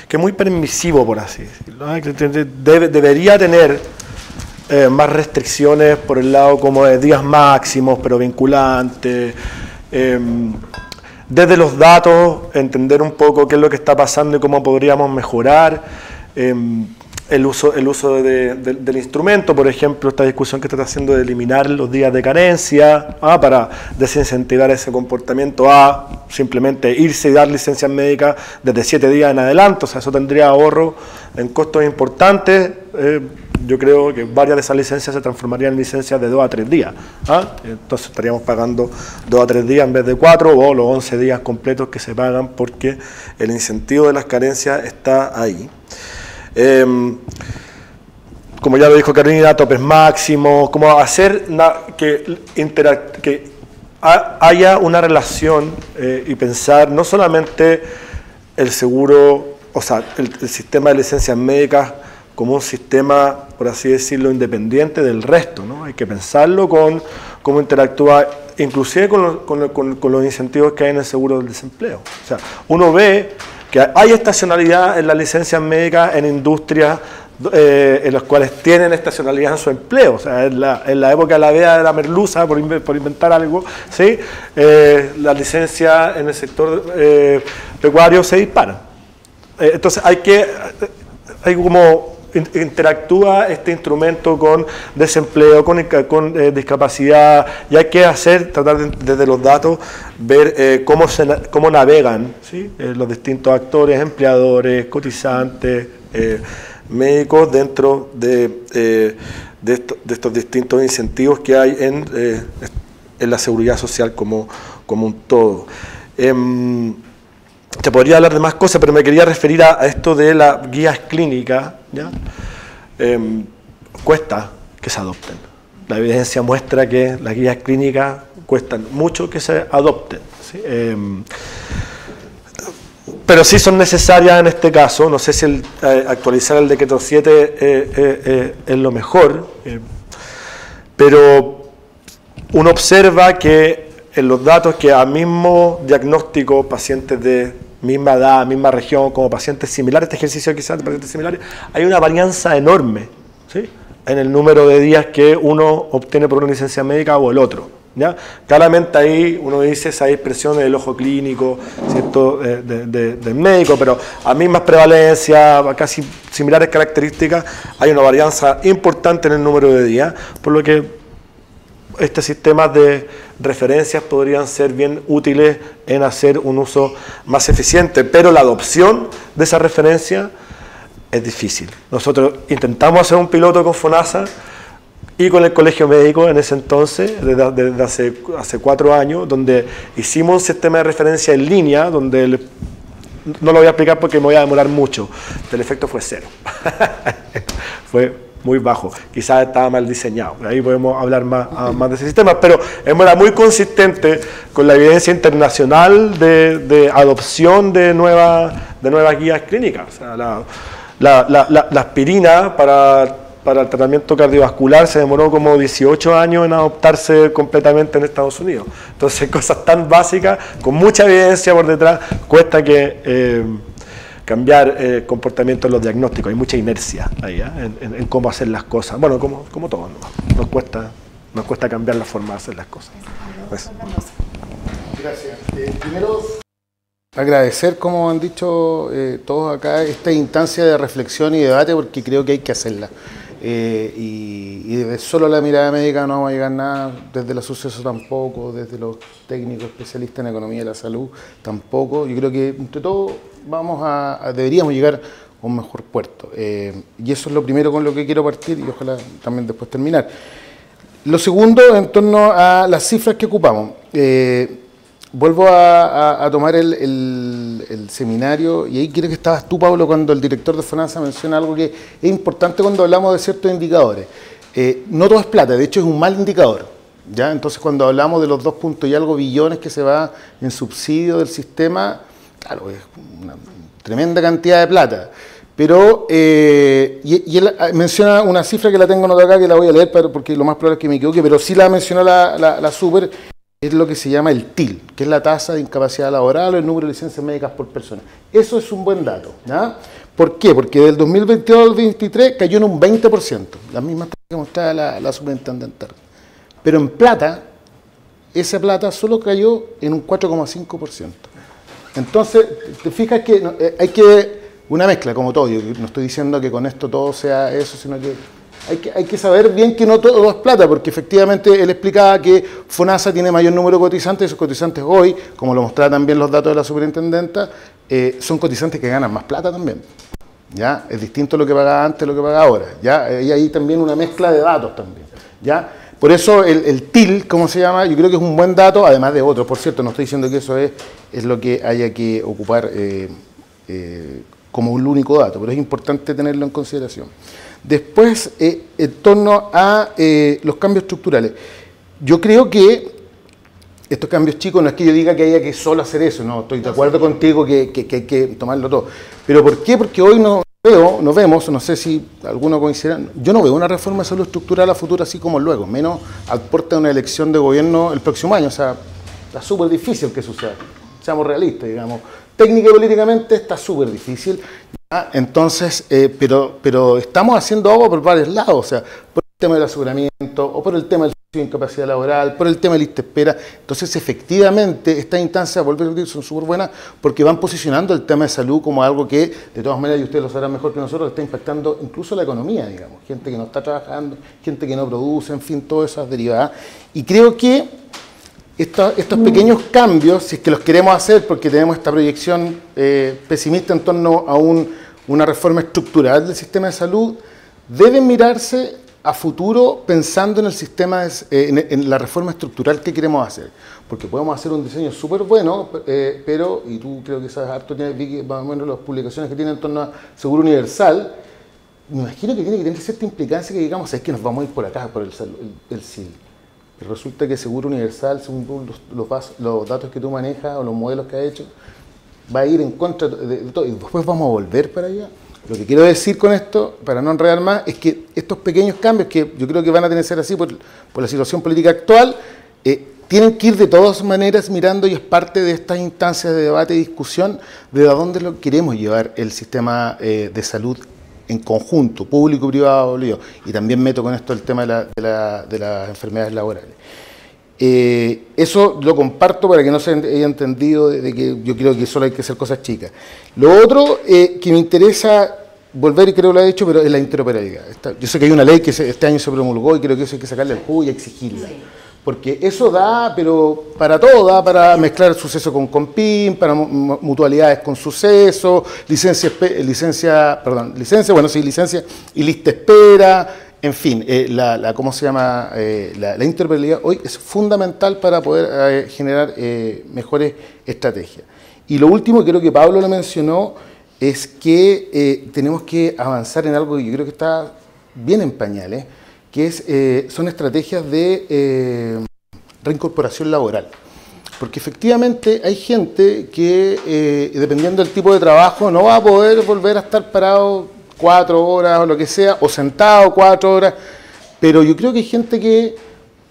es muy permisivo, por así decirlo, ¿no? Debería tener más restricciones por el lado como de días máximos, pero vinculantes. Desde los datos, entender un poco qué es lo que está pasando y cómo podríamos mejorar el uso del instrumento, por ejemplo, esta discusión que está haciendo de eliminar los días de carencia para desincentivar ese comportamiento a simplemente irse y dar licencias médicas desde 7 días en adelante. O sea, eso tendría ahorro en costos importantes. Yo creo que varias de esas licencias se transformarían en licencias de 2 a 3 días. Entonces estaríamos pagando 2 a 3 días en vez de 4 o los 11 días completos que se pagan porque el incentivo de las carencias está ahí. Como ya lo dijo Carolina, topes máximos, como hacer que haya una relación y pensar no solamente el seguro, o sea, el sistema de licencias médicas como un sistema, por así decirlo, independiente del resto, ¿no? Hay que pensarlo con cómo interactúa, inclusive con los incentivos que hay en el seguro del desempleo. O sea, uno ve que hay estacionalidad en las licencias médicas en industrias en las cuales tienen estacionalidad en su empleo. O sea, en la época de la veda de la merluza, por inventar algo, ¿sí? Las licencias en el sector pecuario se disparan. Entonces hay como interactúa este instrumento con desempleo, con discapacidad, y hay que tratar desde los datos, ver cómo navegan, ¿sí? Los distintos actores, empleadores, cotizantes, médicos dentro de estos distintos incentivos que hay en la seguridad social como un todo. Te podría hablar de más cosas, pero me quería referir a esto de las guías clínicas, ¿ya? Cuesta que se adopten. La evidencia muestra que las guías clínicas cuestan mucho que se adopten, ¿sí? Pero sí son necesarias en este caso. No sé si actualizar el decreto 7 es lo mejor, pero uno observa que en los datos que a mismo diagnóstico, pacientes de misma edad, misma región, como pacientes similares, este ejercicio quizás de pacientes similares, hay una varianza enorme, ¿sí? En el número de días que uno obtiene por una licencia médica o el otro, ¿ya? Claramente ahí uno dice esa expresión del ojo clínico, ¿cierto? Del médico, pero a mismas prevalencias, a casi similares características, hay una varianza importante en el número de días, por lo que estos sistemas de referencias podrían ser bien útiles en hacer un uso más eficiente, pero la adopción de esa referencia es difícil. Nosotros intentamos hacer un piloto con FONASA y con el Colegio Médico en ese entonces, desde hace 4 años, donde hicimos un sistema de referencia en línea, donde no lo voy a explicar porque me voy a demorar mucho, el efecto fue 0. Fue muy bajo, quizás estaba mal diseñado, ahí podemos hablar más de ese sistema, pero es muy consistente con la evidencia internacional de adopción de nuevas guías clínicas. O sea, la aspirina para el tratamiento cardiovascular se demoró como 18 años en adoptarse completamente en Estados Unidos. Entonces, cosas tan básicas, con mucha evidencia por detrás, cuesta que cambiar comportamiento en los diagnósticos. Hay mucha inercia ahí, en cómo hacer las cosas. Bueno, como todo, ¿no? Nos cuesta cambiar la forma de hacer las cosas. Pues. Gracias. Primero, agradecer, como han dicho todos acá, esta instancia de reflexión y debate, porque creo que hay que hacerla. Y de solo la mirada médica no vamos a llegar a nada, desde los sucesos tampoco, desde los técnicos especialistas en economía de la salud tampoco. Yo creo que entre todos deberíamos llegar a un mejor puerto. Y eso es lo primero con lo que quiero partir y ojalá también después terminar. Lo segundo, en torno a las cifras que ocupamos. Vuelvo a tomar el seminario, y ahí quiero que estabas tú, Pablo, cuando el director de FONASA menciona algo que es importante cuando hablamos de ciertos indicadores. No todo es plata, de hecho es un mal indicador, ¿ya? Entonces cuando hablamos de los 2 puntos y algo billones que se va en subsidio del sistema, claro, es una tremenda cantidad de plata. Pero, y él menciona una cifra que la tengo anotada acá, que la voy a leer porque lo más probable es que me equivoque, pero sí la mencionó la Super. Es lo que se llama el TIL, que es la tasa de incapacidad laboral o el número de licencias médicas por persona. Eso es un buen dato, ¿ya? ¿Por qué? Porque del 2022 al 2023 cayó en un 20%, las mismas que mostraba la superintendente. Pero en plata, esa plata solo cayó en un 4,5%. Entonces, te fijas que hay que una mezcla, como todo. Yo no estoy diciendo que con esto todo sea eso, sino que hay que saber bien que no todo es plata, porque efectivamente él explicaba que FONASA tiene mayor número de cotizantes, y esos cotizantes hoy, como lo mostraban también los datos de la superintendenta, son cotizantes que ganan más plata también. ¿Ya? Es distinto lo que pagaba antes, lo que paga ahora. ¿Ya? Y hay también una mezcla de datos también. ¿Ya? Por eso el TIL, ¿cómo se llama? Yo creo que es un buen dato, además de otros. Por cierto, no estoy diciendo que eso es lo que haya que ocupar como un único dato, pero es importante tenerlo en consideración. Después, en torno a los cambios estructurales. Yo creo que estos cambios chicos, no es que yo diga que haya que solo hacer eso, no, estoy de acuerdo contigo que hay que tomarlo todo. ¿Pero por qué? Porque hoy no vemos, no sé si alguno coincidirá, yo no veo una reforma de salud estructural a futuro así como luego, menos al porte de una elección de gobierno el próximo año. O sea, está súper difícil que suceda, seamos realistas, digamos. Técnica y políticamente está súper difícil. Entonces, pero estamos haciendo agua por varios lados. O sea, por tema del aseguramiento o por el tema del de incapacidad laboral, por el tema de lista de espera. Entonces, efectivamente, estas instancias, volver a decir, son súper buenas porque van posicionando el tema de salud como algo que, de todas maneras, y ustedes lo sabrán mejor que nosotros, está impactando incluso la economía, digamos. Gente que no está trabajando, gente que no produce, en fin, todas esas derivadas. Y creo que estos pequeños cambios, si es que los queremos hacer porque tenemos esta proyección pesimista en torno a una reforma estructural del sistema de salud, deben mirarse a futuro pensando en el sistema, en la reforma estructural que queremos hacer. Porque podemos hacer un diseño súper bueno, pero, y tú creo que sabes harto, Vicky, más o menos las publicaciones que tienen en torno a seguro universal, me imagino que tiene que tener cierta implicancia que digamos, es que nos vamos a ir por acá, por el SIL. Pero resulta que seguro universal, según los datos que tú manejas o los modelos que has hecho, va a ir en contra de todo y después vamos a volver para allá. Lo que quiero decir con esto, para no enredar más, es que estos pequeños cambios, que yo creo que van a tener que ser así por la situación política actual, tienen que ir de todas maneras mirando, y es parte de estas instancias de debate y discusión, de a dónde lo queremos llevar el sistema de salud en conjunto, público, privado, y también meto con esto el tema de las enfermedades laborales. Eso lo comparto para que no se haya entendido de que yo creo que solo hay que hacer cosas chicas. Lo otro que me interesa volver, y creo que lo he dicho, pero es la interoperabilidad. Yo sé que hay una ley que este año se promulgó y creo que eso hay que sacarle al jugo y exigirla. Sí. Porque eso da, pero para todo, da para mezclar suceso con CONPIN, para mutualidades con suceso, licencia y lista espera. En fin, ¿cómo se llama? La interoperabilidad hoy es fundamental para poder generar mejores estrategias. Y lo último, creo que Pablo lo mencionó, es que tenemos que avanzar en algo que yo creo que está bien en pañales, que son estrategias de reincorporación laboral. Porque efectivamente hay gente que, dependiendo del tipo de trabajo, no va a poder volver a estar parado 4 horas o lo que sea, o sentado 4 horas, pero yo creo que hay gente que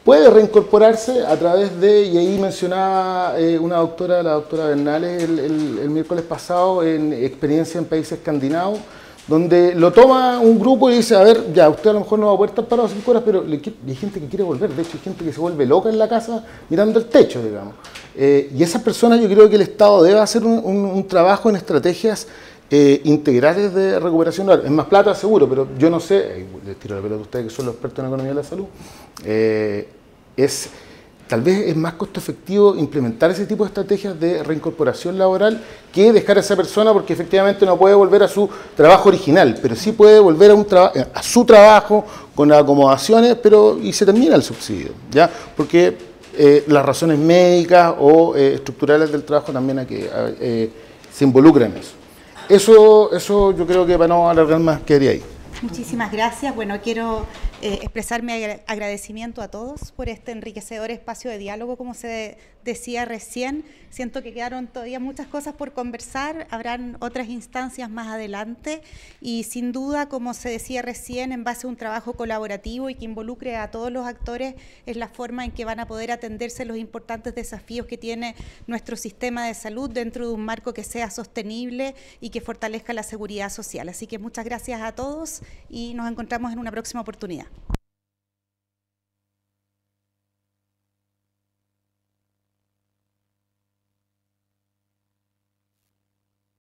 puede reincorporarse a través de, y ahí mencionaba una doctora, la doctora Bernales, el miércoles pasado, en experiencia en países escandinavos, donde lo toma un grupo y dice, a ver, ya, usted a lo mejor no va a poder estar parado 5 horas, pero hay gente que quiere volver, de hecho hay gente que se vuelve loca en la casa mirando el techo, digamos. Y esas personas yo creo que el Estado debe hacer un trabajo en estrategias integrales de recuperación. Es más plata, seguro, pero yo no sé, les tiro la pelota a ustedes que son los expertos en economía de la salud, tal vez es más costo efectivo implementar ese tipo de estrategias de reincorporación laboral que dejar a esa persona, porque efectivamente no puede volver a su trabajo original, pero sí puede volver a su trabajo con acomodaciones, y se termina el subsidio, ¿ya? Porque las razones médicas o estructurales del trabajo también se involucran en eso. Eso yo creo que para no alargar más quedaría ahí. Muchísimas gracias. Bueno, quiero expresar mi agradecimiento a todos por este enriquecedor espacio de diálogo, como se decía recién. Siento que quedaron todavía muchas cosas por conversar, habrán otras instancias más adelante y sin duda, como se decía recién, en base a un trabajo colaborativo y que involucre a todos los actores, es la forma en que van a poder atenderse los importantes desafíos que tiene nuestro sistema de salud dentro de un marco que sea sostenible y que fortalezca la seguridad social. Así que muchas gracias a todos y nos encontramos en una próxima oportunidad.